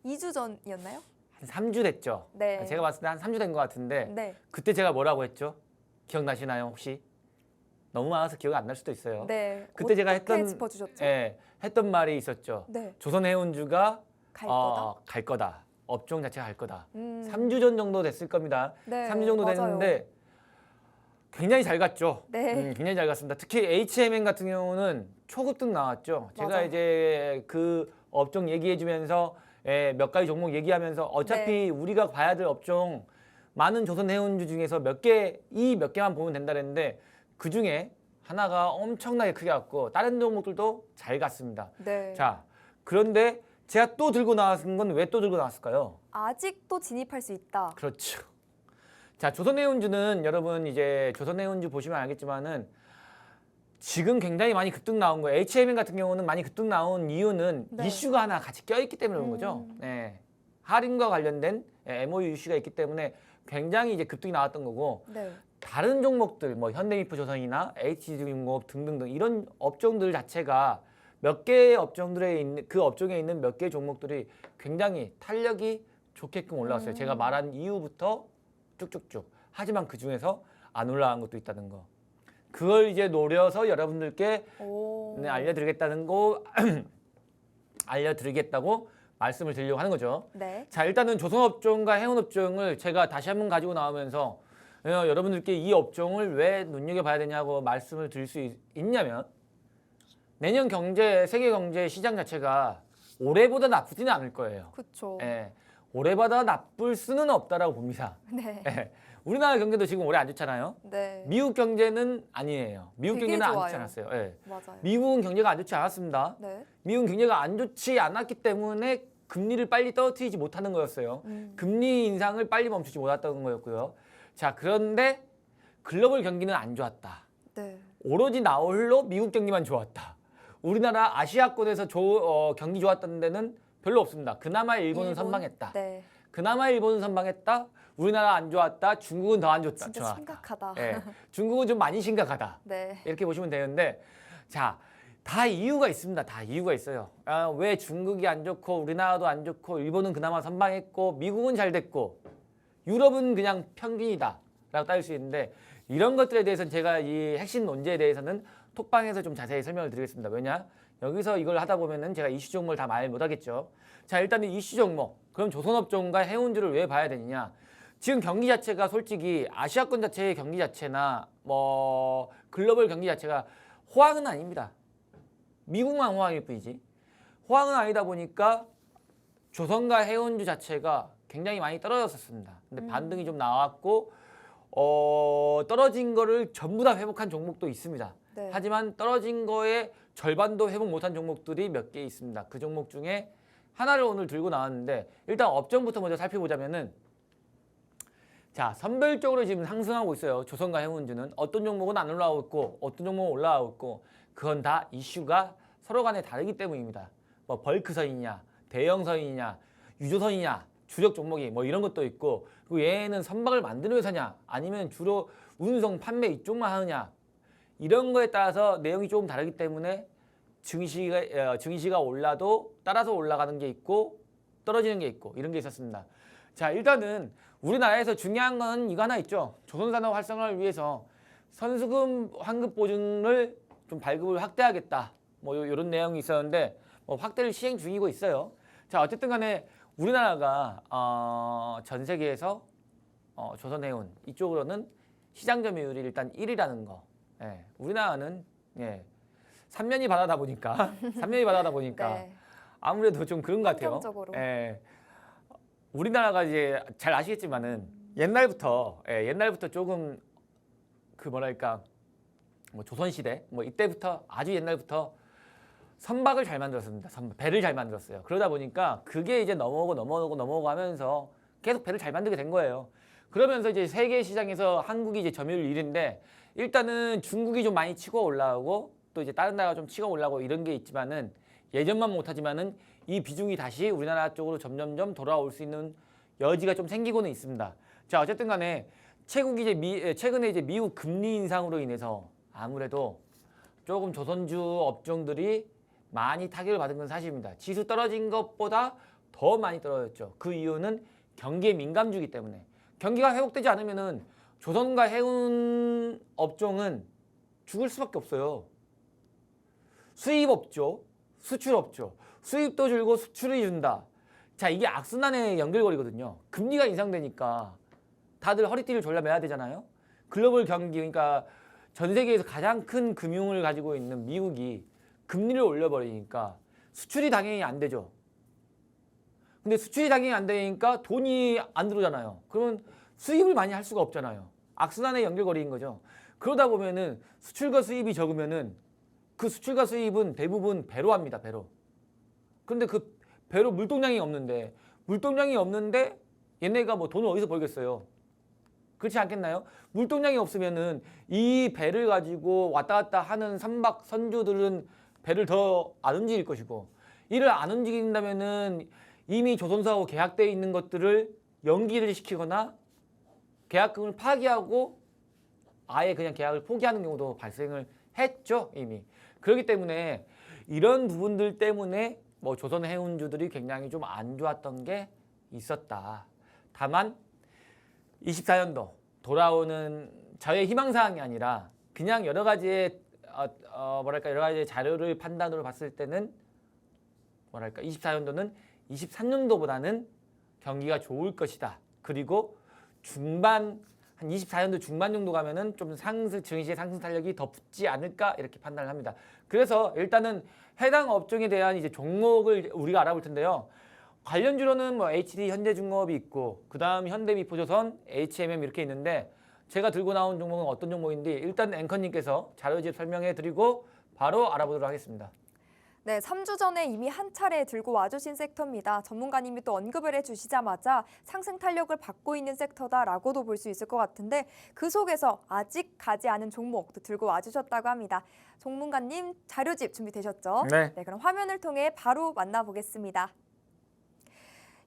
2주 전이었나요? 한 3주 됐죠? 네. 제가 봤을 때 한 3주 된 것 같은데 네. 그때 제가 뭐라고 했죠? 기억나시나요 혹시? 너무 많아서 기억이 안 날 수도 있어요. 네. 그때 제가 어떻게 짚어주셨죠? 했던 말이 있었죠. 네. 조선해운주가 갈 거다. 갈 거다. 업종 자체가 갈 거다. 3주 3주 전 정도 됐을 겁니다. 네, 3주 정도 맞아요. 됐는데 굉장히 잘 갔죠. 네. 굉장히 잘 갔습니다. 특히 HMN 같은 경우는 초급등 나왔죠. 제가 맞아요. 이제 그 업종 얘기해주면서 몇 가지 종목 얘기하면서 어차피 네. 우리가 봐야 될 업종 많은 조선해운주 중에서 몇 개만 보면 된다 그랬는데 그 중에 하나가 엄청나게 크게 갔고 다른 종목들도 잘 갔습니다. 네. 자, 그런데 제가 또 들고 나왔은 건 왜 또 들고 나왔을까요? 아직도 진입할 수 있다. 그렇죠. 자, 조선해운주는 여러분 이제 조선해운주 보시면 알겠지만은 지금 굉장히 많이 급등 나온 거예요. HMN 같은 경우는 많이 급등 나온 이유는 네. 이슈가 하나 같이 껴있기 때문에 그런 거죠. 네. 할인과 관련된 MOU 이슈가 있기 때문에 굉장히 이제 급등이 나왔던 거고 네. 다른 종목들 뭐 현대미포조선이나 HG중공업 등등등 이런 업종들 자체가 몇 개의 업종들에 있는 그 업종에 있는 몇 개의 종목들이 굉장히 탄력이 좋게끔 올라왔어요. 제가 말한 이유부터 쭉쭉쭉. 하지만 그 중에서 안 올라간 것도 있다는 거. 그걸 이제 노려서 여러분들께 오. 네, 알려드리겠다는 거 알려드리겠다고 말씀을 드리려고 하는 거죠. 네. 자, 일단은 조선업종과 해운업종을 제가 다시 한번 가지고 나오면서 여러분들께 이 업종을 왜 눈여겨봐야 되냐고 말씀을 드릴 수 있냐면 내년 세계 경제 시장 자체가 올해보다 나쁘지는 않을 거예요. 그렇죠. 예, 올해보다 나쁠 수는 없다라고 봅니다. 네. 예, 우리나라 경제도 지금 올해 안 좋잖아요. 네. 미국 경제는 아니에요. 미국 되게 경제는 안 좋아요. 좋지 않았어요. 예. 맞아요. 미국은 경제가 안 좋지 않았습니다. 네. 미국 경제가 안 좋지 않았기 때문에 금리를 빨리 떨어뜨리지 못하는 거였어요. 금리 인상을 빨리 멈추지 못했던 거였고요. 자, 그런데 글로벌 경기는 안 좋았다. 네. 오로지 나 홀로 미국 경기만 좋았다. 우리나라 아시아권에서 경기 좋았던 데는 별로 없습니다. 그나마 일본은 선방했다. 네. 그나마 일본은 선방했다. 우리나라 안 좋았다. 중국은 더 안 좋다. 진짜 좋았다. 심각하다. 예, 중국은 좀 많이 심각하다. 네. 이렇게 보시면 되는데, 자, 다 이유가 있습니다. 다 이유가 있어요. 왜 중국이 안 좋고 우리나라도 안 좋고 일본은 그나마 선방했고 미국은 잘 됐고 유럽은 그냥 평균이다라고 따질 수 있는데 이런 것들에 대해서는 제가 이 핵심 논제에 대해서는 톡방에서 좀 자세히 설명을 드리겠습니다. 왜냐? 여기서 이걸 하다 보면은 제가 이슈 종목을 다 말 못하겠죠. 자, 일단은 이슈 종목. 그럼 조선업종과 해운주를 왜 봐야 되느냐? 지금 경기 자체가 솔직히 아시아권 자체의 경기 자체나 뭐 글로벌 경기 자체가 호황은 아닙니다. 미국만 호황일 뿐이지. 호황은 아니다 보니까 조선과 해운주 자체가 굉장히 많이 떨어졌었습니다. 근데 반등이 좀 나왔고 떨어진 거를 전부 다 회복한 종목도 있습니다. 네. 하지만 떨어진 거의 절반도 회복 못한 종목들이 몇 개 있습니다. 그 종목 중에 하나를 오늘 들고 나왔는데 일단 업종부터 먼저 살펴보자면은 자, 선별적으로 지금 상승하고 있어요. 조선과 해운주는 어떤 종목은 안 올라오고 있고 어떤 종목은 올라오고 있고 그건 다 이슈가 서로 간에 다르기 때문입니다. 뭐 벌크선이냐, 대형선이냐, 유조선이냐, 주력 종목이 뭐 이런 것도 있고 그리고 얘는 선박을 만드는 회사냐 아니면 주로 운송, 판매 이쪽만 하느냐 이런 거에 따라서 내용이 조금 다르기 때문에 증시가 올라도 따라서 올라가는 게 있고 떨어지는 게 있고 이런 게 있었습니다. 자, 일단은 우리나라에서 중요한 건 이거 하나 있죠. 조선산업 활성화를 위해서 선수금 환급 보증을 좀 발급을 확대하겠다. 뭐 이런 내용이 있었는데 뭐 확대를 시행 중이고 있어요. 자, 어쨌든 간에 우리나라가 전 세계에서 조선해운 이쪽으로는 시장 점유율이 일단 1위라는 거. 예, 우리나라는 3년이 바다다 보니까 3년이 바다다 보니까 네. 아무래도 좀 그런 것 같아요. 환경적으로. 예, 우리나라가 이제 잘 아시겠지만은 옛날부터 조금 그 뭐랄까 뭐 조선시대 뭐 이때부터 아주 옛날부터 선박을 잘 만들었습니다. 배를 잘 만들었어요. 그러다 보니까 그게 이제 넘어오고 하면서 계속 배를 잘 만들게 된 거예요. 그러면서 이제 세계 시장에서 한국이 이제 점유율 1위인데 일단은 중국이 좀 많이 치고 올라오고 또 이제 다른 나라가 좀 치고 올라오고 이런 게 있지만은 예전만 못하지만은 이 비중이 다시 우리나라 쪽으로 점점점 돌아올 수 있는 여지가 좀 생기고는 있습니다. 자, 어쨌든 간에 최근에 이제 미국 금리 인상으로 인해서 아무래도 조금 조선주 업종들이 많이 타격을 받은 건 사실입니다. 지수 떨어진 것보다 더 많이 떨어졌죠. 그 이유는 경기에 민감주기 때문에. 경기가 회복되지 않으면은 조선과 해운 업종은 죽을 수밖에 없어요. 수입 없죠. 수출 없죠. 수입도 줄고 수출이 준다. 자, 이게 악순환의 연결고리거든요. 금리가 인상되니까 다들 허리띠를 졸라매야 되잖아요. 글로벌 경기, 그러니까 전 세계에서 가장 큰 금융을 가지고 있는 미국이 금리를 올려버리니까 수출이 당연히 안 되죠. 근데 수출이 당연히 안 되니까 돈이 안 들어오잖아요. 그러면 수입을 많이 할 수가 없잖아요. 악순환의 연결고리인 거죠. 그러다 보면은 수출과 수입이 적으면은 그 수출과 수입은 대부분 배로 합니다. 배로. 근데 그 배로 물동량이 없는데 얘네가 뭐 돈을 어디서 벌겠어요? 그렇지 않겠나요? 물동량이 없으면은 이 배를 가지고 왔다 갔다 하는 선박 선주들은 배를 더 안 움직일 것이고, 이를 안 움직인다면은 이미 조선사하고 계약되어 있는 것들을 연기를 시키거나 계약금을 파기하고 아예 그냥 계약을 포기하는 경우도 발생을 했죠, 이미. 그렇기 때문에 이런 부분들 때문에 뭐 조선 해운주들이 굉장히 좀 안 좋았던 게 있었다. 다만 24년도 돌아오는 저의 희망사항이 아니라 그냥 여러 가지의 여러 가지 자료를 판단으로 봤을 때는 24년도는 23년도보다는 경기가 좋을 것이다. 그리고 중반 한 24년도 중반 정도 가면은 좀 증시의 상승 탄력이 더 붙지 않을까 이렇게 판단을 합니다. 그래서 일단은 해당 업종에 대한 이제 종목을 우리가 알아볼 텐데요. 관련주로는 뭐 HD 현대중공업이 있고, 그다음 현대미포조선, HMM 이렇게 있는데, 제가 들고 나온 종목은 어떤 종목인지 일단 앵커님께서 자료집 설명해 드리고 바로 알아보도록 하겠습니다. 네, 3주 전에 이미 한 차례 들고 와주신 섹터입니다. 전문가님이 또 언급을 해주시자마자 상승 탄력을 받고 있는 섹터다라고도 볼 수 있을 것 같은데, 그 속에서 아직 가지 않은 종목도 들고 와주셨다고 합니다. 전문가님 자료집 준비되셨죠? 네. 그럼 화면을 통해 바로 만나보겠습니다.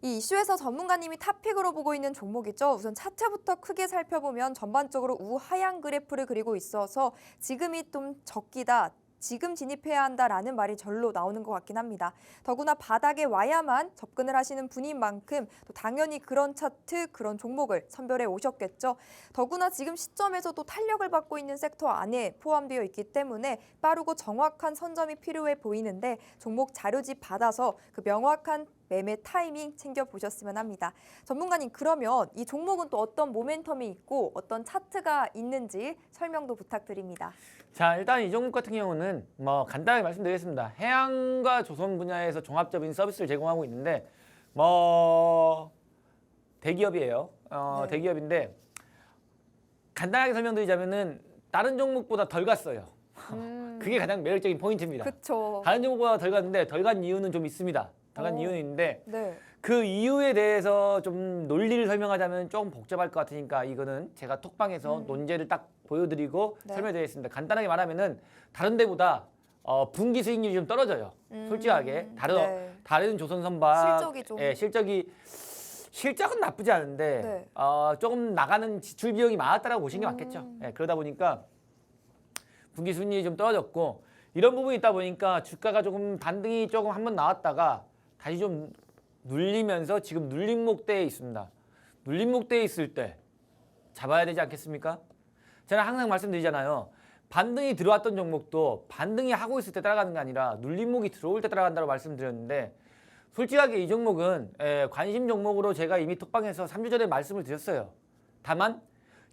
이 이슈에서 전문가님이 탑픽으로 보고 있는 종목이죠. 우선 차트부터 크게 살펴보면 전반적으로 우하향 그래프를 그리고 있어서 지금이 좀 적기다, 지금 진입해야 한다라는 말이 절로 나오는 것 같긴 합니다. 더구나 바닥에 와야만 접근을 하시는 분인 만큼 또 당연히 그런 차트, 그런 종목을 선별해 오셨겠죠. 더구나 지금 시점에서도 탄력을 받고 있는 섹터 안에 포함되어 있기 때문에 빠르고 정확한 선점이 필요해 보이는데, 종목 자료집 받아서 그 명확한 매매 타이밍 챙겨보셨으면 합니다. 전문가님, 그러면 이 종목은 또 어떤 모멘텀이 있고 어떤 차트가 있는지 설명도 부탁드립니다. 자, 일단 이 종목 같은 경우는 뭐 간단하게 말씀드리겠습니다. 해양과 조선 분야에서 종합적인 서비스를 제공하고 있는데 뭐 대기업이에요. 네. 대기업인데 간단하게 설명드리자면은 다른 종목보다 덜 갔어요. 그게 가장 매력적인 포인트입니다. 그렇죠. 다른 종목보다 덜 갔는데 덜 간 이유는 좀 있습니다. 덜 간 이유는 있는데 네. 그 이유에 대해서 좀 논리를 설명하자면 조금 복잡할 것 같으니까 이거는 제가 톡방에서 논제를 딱 보여드리고 네. 설명드리겠습니다. 간단하게 말하면은 다른 데보다 분기 수익률이 좀 떨어져요. 솔직하게 다른 조선 선박 실적이 좀 실적은 나쁘지 않은데 네. 조금 나가는 지출 비용이 많았다라고 보시는 게 맞겠죠. 그러다 보니까 분기 수익률이 좀 떨어졌고, 이런 부분이 있다 보니까 주가가 조금 반등이 조금 한번 나왔다가 다시 좀 눌리면서 지금 눌림목대에 있습니다. 눌림목대에 있을 때 잡아야 되지 않겠습니까? 제가 항상 말씀드리잖아요. 반등이 들어왔던 종목도 반등이 하고 있을 때 따라가는 게 아니라 눌림목이 들어올 때 따라간다고 말씀드렸는데, 솔직하게 이 종목은 관심 종목으로 제가 이미 톡방에서 3주 전에 말씀을 드렸어요. 다만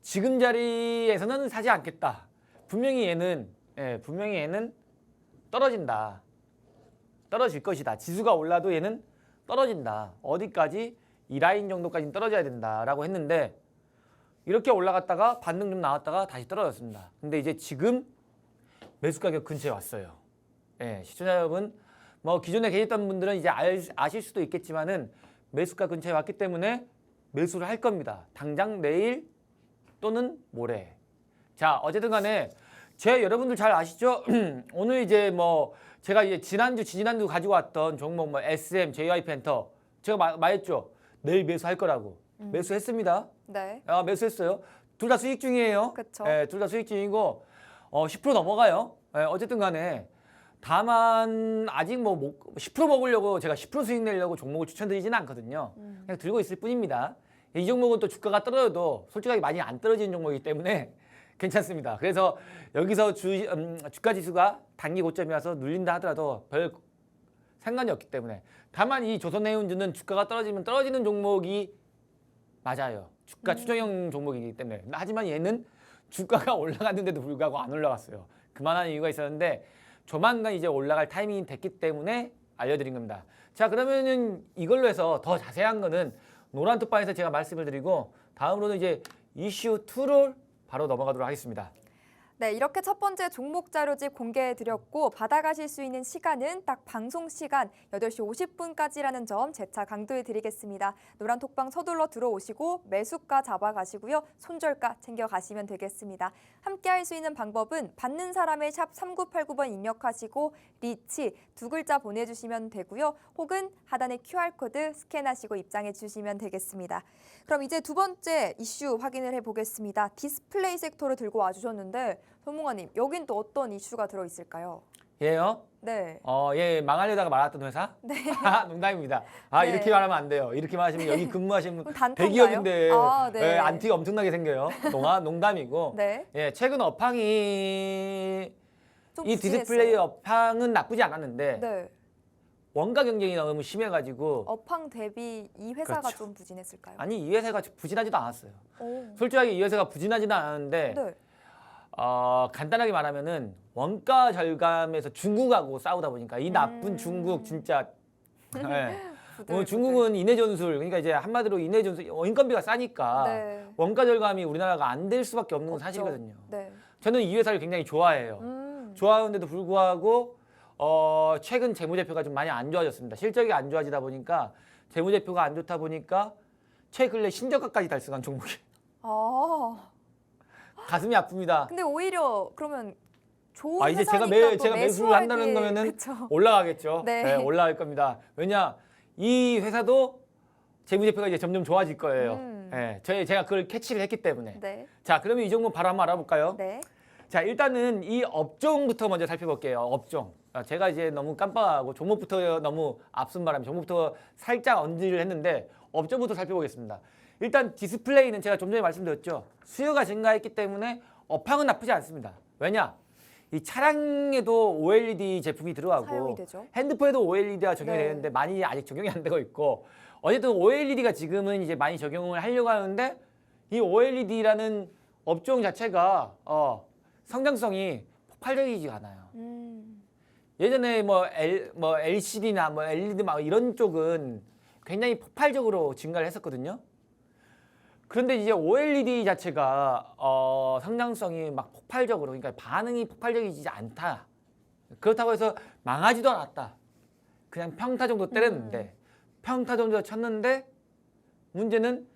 지금 자리에서는 사지 않겠다. 분명히 얘는 떨어진다. 떨어질 것이다. 지수가 올라도 얘는 떨어진다. 어디까지? 이 라인 정도까지는 떨어져야 된다라고 했는데, 이렇게 올라갔다가 반등 좀 나왔다가 다시 떨어졌습니다. 근데 이제 지금 매수 가격 근처에 왔어요. 시청자 여러분, 뭐 기존에 계셨던 분들은 이제 아실 수도 있겠지만은 매수가 근처에 왔기 때문에 매수를 할 겁니다. 당장 내일 또는 모레. 자, 어쨌든 간에 여러분들 잘 아시죠? 오늘 이제 뭐 제가 이제 지난주 가지고 왔던 종목 뭐 SM, JY펜터 제가 말했죠. 내일 매수할 거라고. 매수했습니다. 네. 매수했어요. 둘 다 수익 중이에요. 그쵸. 둘 다 수익 중이고 10% 넘어가요. 어쨌든 간에 다만 아직 뭐 10% 먹으려고 제가 10% 수익 내려고 종목을 추천드리지는 않거든요. 그냥 들고 있을 뿐입니다. 이 종목은 또 주가가 떨어져도 솔직하게 많이 안 떨어지는 종목이기 때문에 괜찮습니다. 그래서 여기서 주가 지수가 단기 고점이라서 눌린다 하더라도 별 상관이 없기 때문에, 다만 이 조선해운주는 주가가 떨어지면 떨어지는 종목이 맞아요. 주가 추정형 종목이기 때문에. 하지만 얘는 주가가 올라갔는데도 불구하고 안 올라갔어요. 그만한 이유가 있었는데 조만간 이제 올라갈 타이밍이 됐기 때문에 알려드린 겁니다. 자, 그러면은 이걸로 해서 더 자세한 거는 노란 톡방에서 제가 말씀을 드리고, 다음으로는 이제 이슈 2로 바로 넘어가도록 하겠습니다. 네, 이렇게 첫 번째 종목 자료집 공개해드렸고 받아가실 수 있는 시간은 딱 방송 시간 8시 50분까지라는 점 재차 강조해드리겠습니다. 노란 톡방 서둘러 들어오시고 매수가 잡아가시고요. 손절가 챙겨가시면 되겠습니다. 함께할 수 있는 방법은 받는 사람의 샵 3989번 입력하시고 리치 두 글자 보내주시면 되고요. 혹은 하단의 QR코드 스캔하시고 입장해 주시면 되겠습니다. 그럼 이제 두 번째 이슈 확인을 해보겠습니다. 디스플레이 섹터를 들고 와주셨는데 전문가님, 여긴 또 어떤 이슈가 들어있을까요? 예요? 네. 예, 망하려다가 말았던 회사? 네. 농담입니다. 네. 이렇게 말하면 안 돼요. 이렇게 말하시면 여기 근무하시는 그럼 단톡인가요? 대기업인데 아, 네. 예, 안티가 엄청나게 생겨요. 농담이고. 네. 예, 최근 업황이 좀 이 부진했어요. 디스플레이 업황은 나쁘지 않았는데 네. 원가 경쟁이 너무 심해가지고 업황 대비 이 회사가 그렇죠. 좀 부진했을까요? 아니 이 회사가 부진하지도 않았어요. 오. 솔직하게 이 회사가 부진하지는 않았는데 네. 간단하게 말하면은 원가 절감에서 중국하고 싸우다 보니까 이 나쁜 중국 진짜 예. 부들부들. 중국은 인해 전술 그러니까 이제 한마디로 인해 전술 인건비가 싸니까 네. 원가 절감이 우리나라가 안 될 수밖에 없는 건 없죠. 사실이거든요. 네. 저는 이 회사를 굉장히 좋아해요. 좋아하는데도 불구하고 최근 재무제표가 좀 많이 안 좋아졌습니다. 실적이 안 좋아지다 보니까 재무제표가 안 좋다 보니까 최근에 신저가까지 달성한 종목이 아. 가슴이 아픕니다. 근데 오히려 그러면 좋은 이제 제가 회사니까 또 제가 매수를 한다는 매수하기에- 거면은 그쵸. 올라가겠죠. 네. 네, 올라갈 겁니다. 왜냐 이 회사도 재무제표가 이제 점점 좋아질 거예요. 네, 제가 그걸 캐치를 했기 때문에. 네. 자, 그러면 이 종목 바로 한번 알아볼까요? 네. 자, 일단은 이 업종부터 먼저 살펴볼게요. 업종. 제가 이제 너무 깜빡하고 종목부터 너무 앞선 바람에 종목부터 살짝 언질을 했는데 업종부터 살펴보겠습니다. 일단 디스플레이는 제가 좀 전에 말씀드렸죠. 수요가 증가했기 때문에 업황은 나쁘지 않습니다. 왜냐? 이 차량에도 OLED 제품이 들어가고 사용이 되죠. 핸드폰에도 OLED가 적용이 네. 되는데 많이 아직 적용이 안 되고 있고 어쨌든 OLED가 지금은 이제 많이 적용을 하려고 하는데 이 OLED라는 업종 자체가 성장성이 폭발적이지가 않아요. 예전에 LCD나 LED 막 이런 쪽은 굉장히 폭발적으로 증가를 했었거든요. 그런데 이제 OLED 자체가 성장성이 막 폭발적으로 그러니까 반응이 폭발적이지 않다. 그렇다고 해서 망하지도 않았다. 그냥 평타 정도 때렸는데 평타 정도 쳤는데 문제는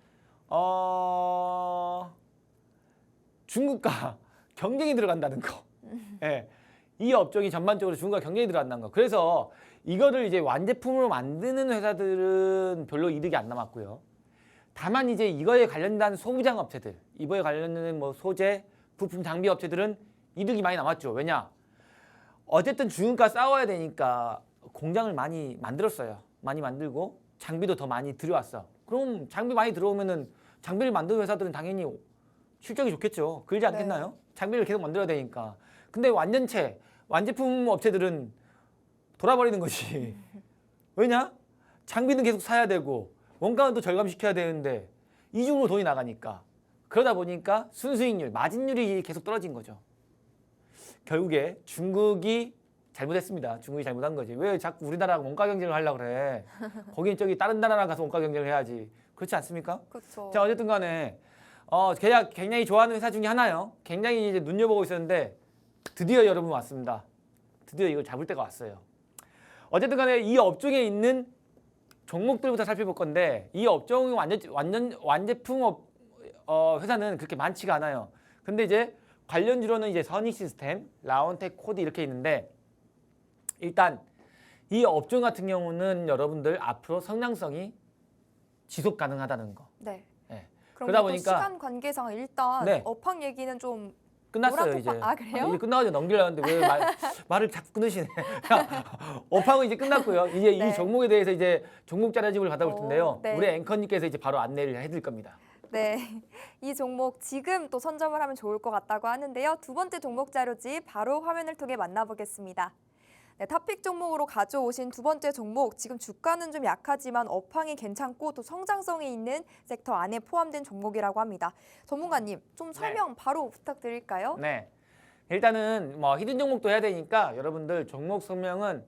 중국과 경쟁이 들어간다는 거. 예. 이 업종이 전반적으로 중국과 경쟁이 들어간다는 거. 그래서 이거를 이제 완제품으로 만드는 회사들은 별로 이득이 안 남았고요. 다만 이제 이거에 관련된 소부장 업체들, 이거에 관련된 뭐 소재, 부품 장비 업체들은 이득이 많이 남았죠. 왜냐? 어쨌든 중국과 싸워야 되니까 공장을 많이 만들었어요. 많이 만들고 장비도 더 많이 들여왔어. 그럼 장비 많이 들어오면은 장비를 만드는 회사들은 당연히 실적이 좋겠죠. 그러지 않겠나요? 네. 장비를 계속 만들어야 되니까. 근데 완전체, 완제품 업체들은 돌아버리는 것이 왜냐? 장비는 계속 사야 되고 원가는 또 절감시켜야 되는데 이중으로 돈이 나가니까 그러다 보니까 순수익률, 마진율이 계속 떨어진 거죠. 결국에 중국이 잘못했습니다. 중국이 잘못한 거지. 왜 자꾸 우리나라가 원가 경쟁을 하려고 그래? 거긴 저기 다른 나라랑 가서 원가 경쟁을 해야지. 그렇지 않습니까? 그렇죠. 자, 어쨌든 간에 제가 굉장히 좋아하는 회사 중에 하나요. 굉장히 이제 눈여보고 있었는데 드디어 여러분 왔습니다. 드디어 이걸 잡을 때가 왔어요. 어쨌든 간에 이 업종에 있는 종목들부터 살펴볼 건데 이 업종이 완제품 회사는 그렇게 많지가 않아요. 근데 이제 관련주로는 이제 선희 시스템, 라온텍, 코드 이렇게 있는데 일단 이 업종 같은 경우는 여러분들 앞으로 성장성이 지속 가능하다는 거. 네. 네. 그럼 그러다 또 보니까 시간 관계상 일단 네. 업황 얘기는 좀 끝났어요 노란 이제. 톡방- 아, 그래요? 이제 끝나가지고 넘기려는데 왜 말을 자꾸 끊으시네. 업황은 이제 끝났고요. 이제 네. 이 종목에 대해서 이제 종목 자료집을 받아볼 텐데요. 네. 우리 앵커님께서 이제 바로 안내를 해드릴 겁니다. 네, 이 종목 지금 또 선점을 하면 좋을 것 같다고 하는데요. 두 번째 종목 자료집 바로 화면을 통해 만나보겠습니다. 네, 탑픽 종목으로 가져오신 두 번째 종목, 지금 주가는 좀 약하지만 업황이 괜찮고 또 성장성이 있는 섹터 안에 포함된 종목이라고 합니다. 전문가님, 좀 설명 바로 부탁드릴까요? 네. 일단은 뭐 히든 종목도 해야 되니까 여러분들 종목 설명은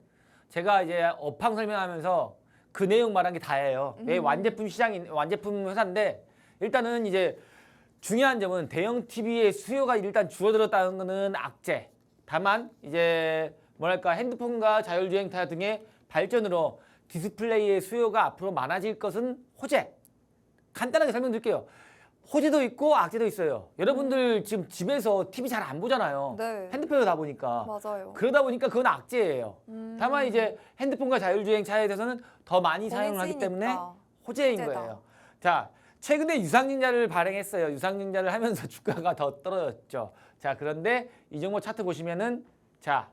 제가 이제 업황 설명하면서 그 내용 말한 게 다예요. 완제품 시장인 완제품 회사인데 일단은 이제 중요한 점은 대형 TV의 수요가 일단 줄어들었다는 것은 악재. 다만 이제 뭐랄까 핸드폰과 자율주행 타 등의 발전으로 디스플레이의 수요가 앞으로 많아질 것은 호재. 간단하게 설명드릴게요. 호재도 있고 악재도 있어요. 여러분들 지금 집에서 TV 잘 안 보잖아요. 네. 핸드폰으로 다 보니까. 맞아요. 그러다 보니까 그건 악재예요. 다만 이제 핸드폰과 자율주행 차에 대해서는 더 많이 사용을 하기 때문에 쓰이니까. 호재인 호재다. 거예요. 자, 최근에 유상증자를 발행했어요. 유상증자를 하면서 주가가 더 떨어졌죠. 자, 그런데 이 종목 차트 보시면은 자,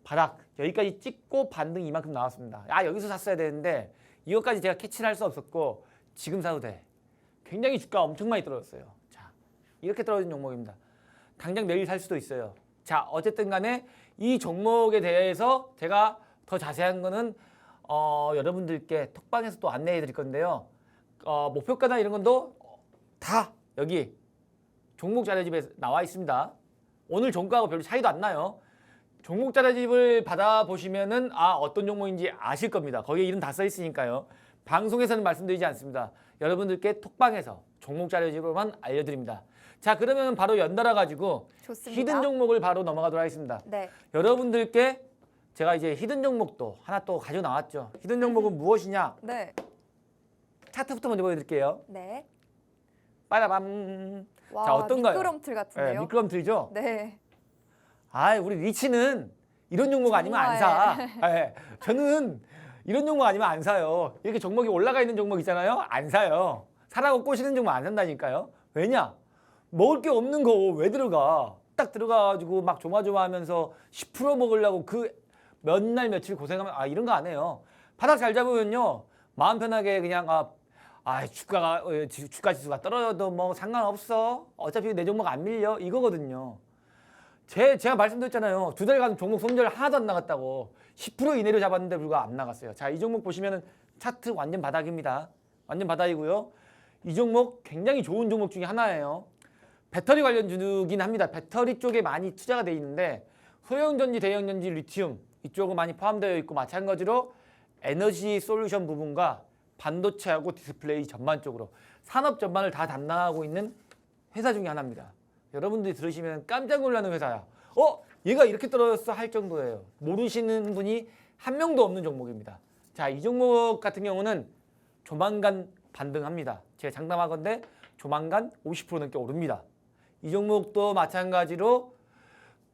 바닥 여기까지 찍고 반등 이만큼 나왔습니다. 아, 여기서 샀어야 되는데 이것까지 제가 캐치를 할 수 없었고 지금 사도 돼. 굉장히 주가 엄청 많이 떨어졌어요. 자, 이렇게 떨어진 종목입니다. 당장 내일 살 수도 있어요. 자, 어쨌든 간에 이 종목에 대해서 제가 더 자세한 거는 여러분들께 톡방에서 또 안내해 드릴 건데요. 목표가나 이런 건도 다 여기 종목 자료집에 나와 있습니다. 오늘 종가하고 별로 차이도 안 나요. 종목 자료집을 받아보시면은 어떤 종목인지 아실 겁니다. 거기에 이름 다 써 있으니까요. 방송에서는 말씀드리지 않습니다. 여러분들께 톡방에서 종목 자료집으로만 알려드립니다. 자, 그러면 바로 연달아 가지고 좋습니다. 히든 종목을 바로 넘어가도록 하겠습니다. 네. 여러분들께 제가 이제 히든 종목도 하나 또 가지고 나왔죠. 히든 종목은 무엇이냐? 네. 차트부터 먼저 보여드릴게요. 네. 빠라밤. 와, 자, 어떤가요? 미끄럼틀 같은데요. 미끄럼틀이죠? 네. 우리 리치는 이런 종목 아니면 안 사. 저는 이런 종목 아니면 안 사요. 이렇게 종목이 올라가 있는 종목 있잖아요. 안 사요. 사라고 꼬시는 종목 안 산다니까요. 왜냐? 먹을 게 없는 거 왜 들어가? 딱 들어가가지고 막 조마조마하면서 10% 먹으려고 그 몇 날 며칠 고생하면 이런 거 안 해요. 바닥 잘 잡으면요. 마음 편하게 그냥 주가 지수가 떨어져도 뭐 상관없어. 어차피 내 종목 안 밀려. 이거거든요. 제가 말씀드렸잖아요. 2달간 종목 손절 하나도 안 나갔다고. 10% 이내로 잡았는데 불구하고 안 나갔어요. 자, 이 종목 보시면은 차트 완전 바닥입니다. 완전 바닥이고요. 이 종목 굉장히 좋은 종목 중에 하나예요. 배터리 관련주긴 합니다. 배터리 쪽에 많이 투자가 돼 있는데 소형전지, 대형전지, 리튬 이쪽은 많이 포함되어 있고 마찬가지로 에너지 솔루션 부분과 반도체하고 디스플레이 전반적으로 산업 전반을 다 담당하고 있는 회사 중에 하나입니다. 여러분들이 들으시면 깜짝 놀라는 회사야. 얘가 이렇게 떨어졌어 할 정도예요. 모르시는 분이 한 명도 없는 종목입니다. 자, 이 종목 같은 경우는 조만간 반등합니다. 제가 장담하건대 조만간 50% 넘게 오릅니다. 이 종목도 마찬가지로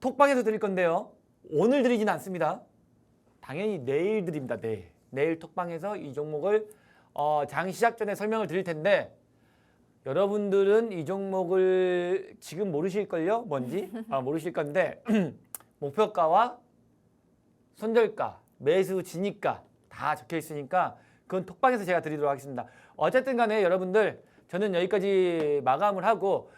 톡방에서 드릴 건데요. 오늘 드리진 않습니다. 당연히 내일 드립니다. 내일 톡방에서 이 종목을 장 시작 전에 설명을 드릴 텐데 여러분들은 이 종목을 지금 모르실걸요? 뭔지? 모르실 건데 목표가와 손절가, 매수 진입가 다 적혀 있으니까 그건 톡방에서 제가 드리도록 하겠습니다. 어쨌든 간에 여러분들 저는 여기까지 마감을 하고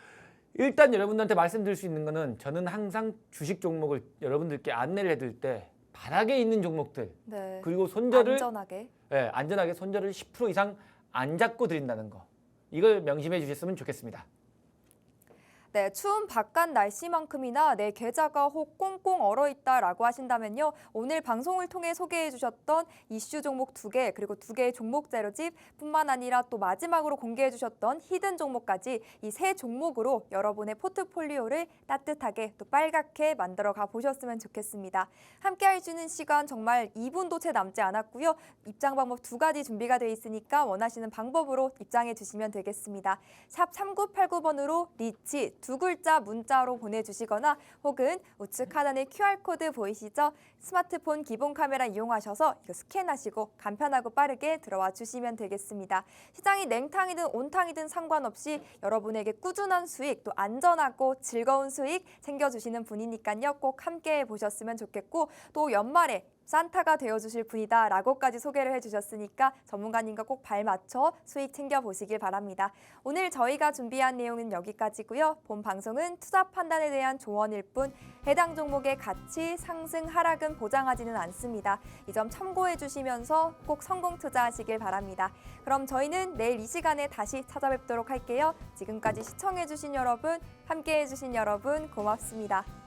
일단 여러분들한테 말씀드릴 수 있는 거는 저는 항상 주식 종목을 여러분들께 안내를 해드릴 때 바닥에 있는 종목들 네. 그리고 손절을 안전하게. 안전하게 손절을 10% 이상 안 잡고 드린다는 거. 이걸 명심해 주셨으면 좋겠습니다. 네, 추운 바깥 날씨만큼이나 내 계좌가 혹 꽁꽁 얼어있다라고 하신다면요. 오늘 방송을 통해 소개해 주셨던 이슈 종목 2개 그리고 2개의 종목 자료집 뿐만 아니라 또 마지막으로 공개해 주셨던 히든 종목까지 이 세 종목으로 여러분의 포트폴리오를 따뜻하게 또 빨갛게 만들어 가 보셨으면 좋겠습니다. 함께 해주는 시간 정말 2분도 채 남지 않았고요. 입장 방법 2가지 준비가 되어 있으니까 원하시는 방법으로 입장해 주시면 되겠습니다. 샵 3989번으로 리치 2글자 문자로 보내주시거나 혹은 우측 하단에 QR코드 보이시죠? 스마트폰 기본 카메라 이용하셔서 이거 스캔하시고 간편하고 빠르게 들어와 주시면 되겠습니다. 시장이 냉탕이든 온탕이든 상관없이 여러분에게 꾸준한 수익 또 안전하고 즐거운 수익 챙겨주시는 분이니까요. 꼭 함께 보셨으면 좋겠고 또 연말에 산타가 되어주실 분이다 라고까지 소개를 해주셨으니까 전문가님과 꼭 발맞춰 수익 챙겨보시길 바랍니다. 오늘 저희가 준비한 내용은 여기까지고요. 본 방송은 투자 판단에 대한 조언일 뿐 해당 종목의 가치, 상승, 하락은 보장하지는 않습니다. 이 점 참고해 주시면서 꼭 성공 투자하시길 바랍니다. 그럼 저희는 내일 이 시간에 다시 찾아뵙도록 할게요. 지금까지 시청해 주신 여러분, 함께 해주신 여러분 고맙습니다.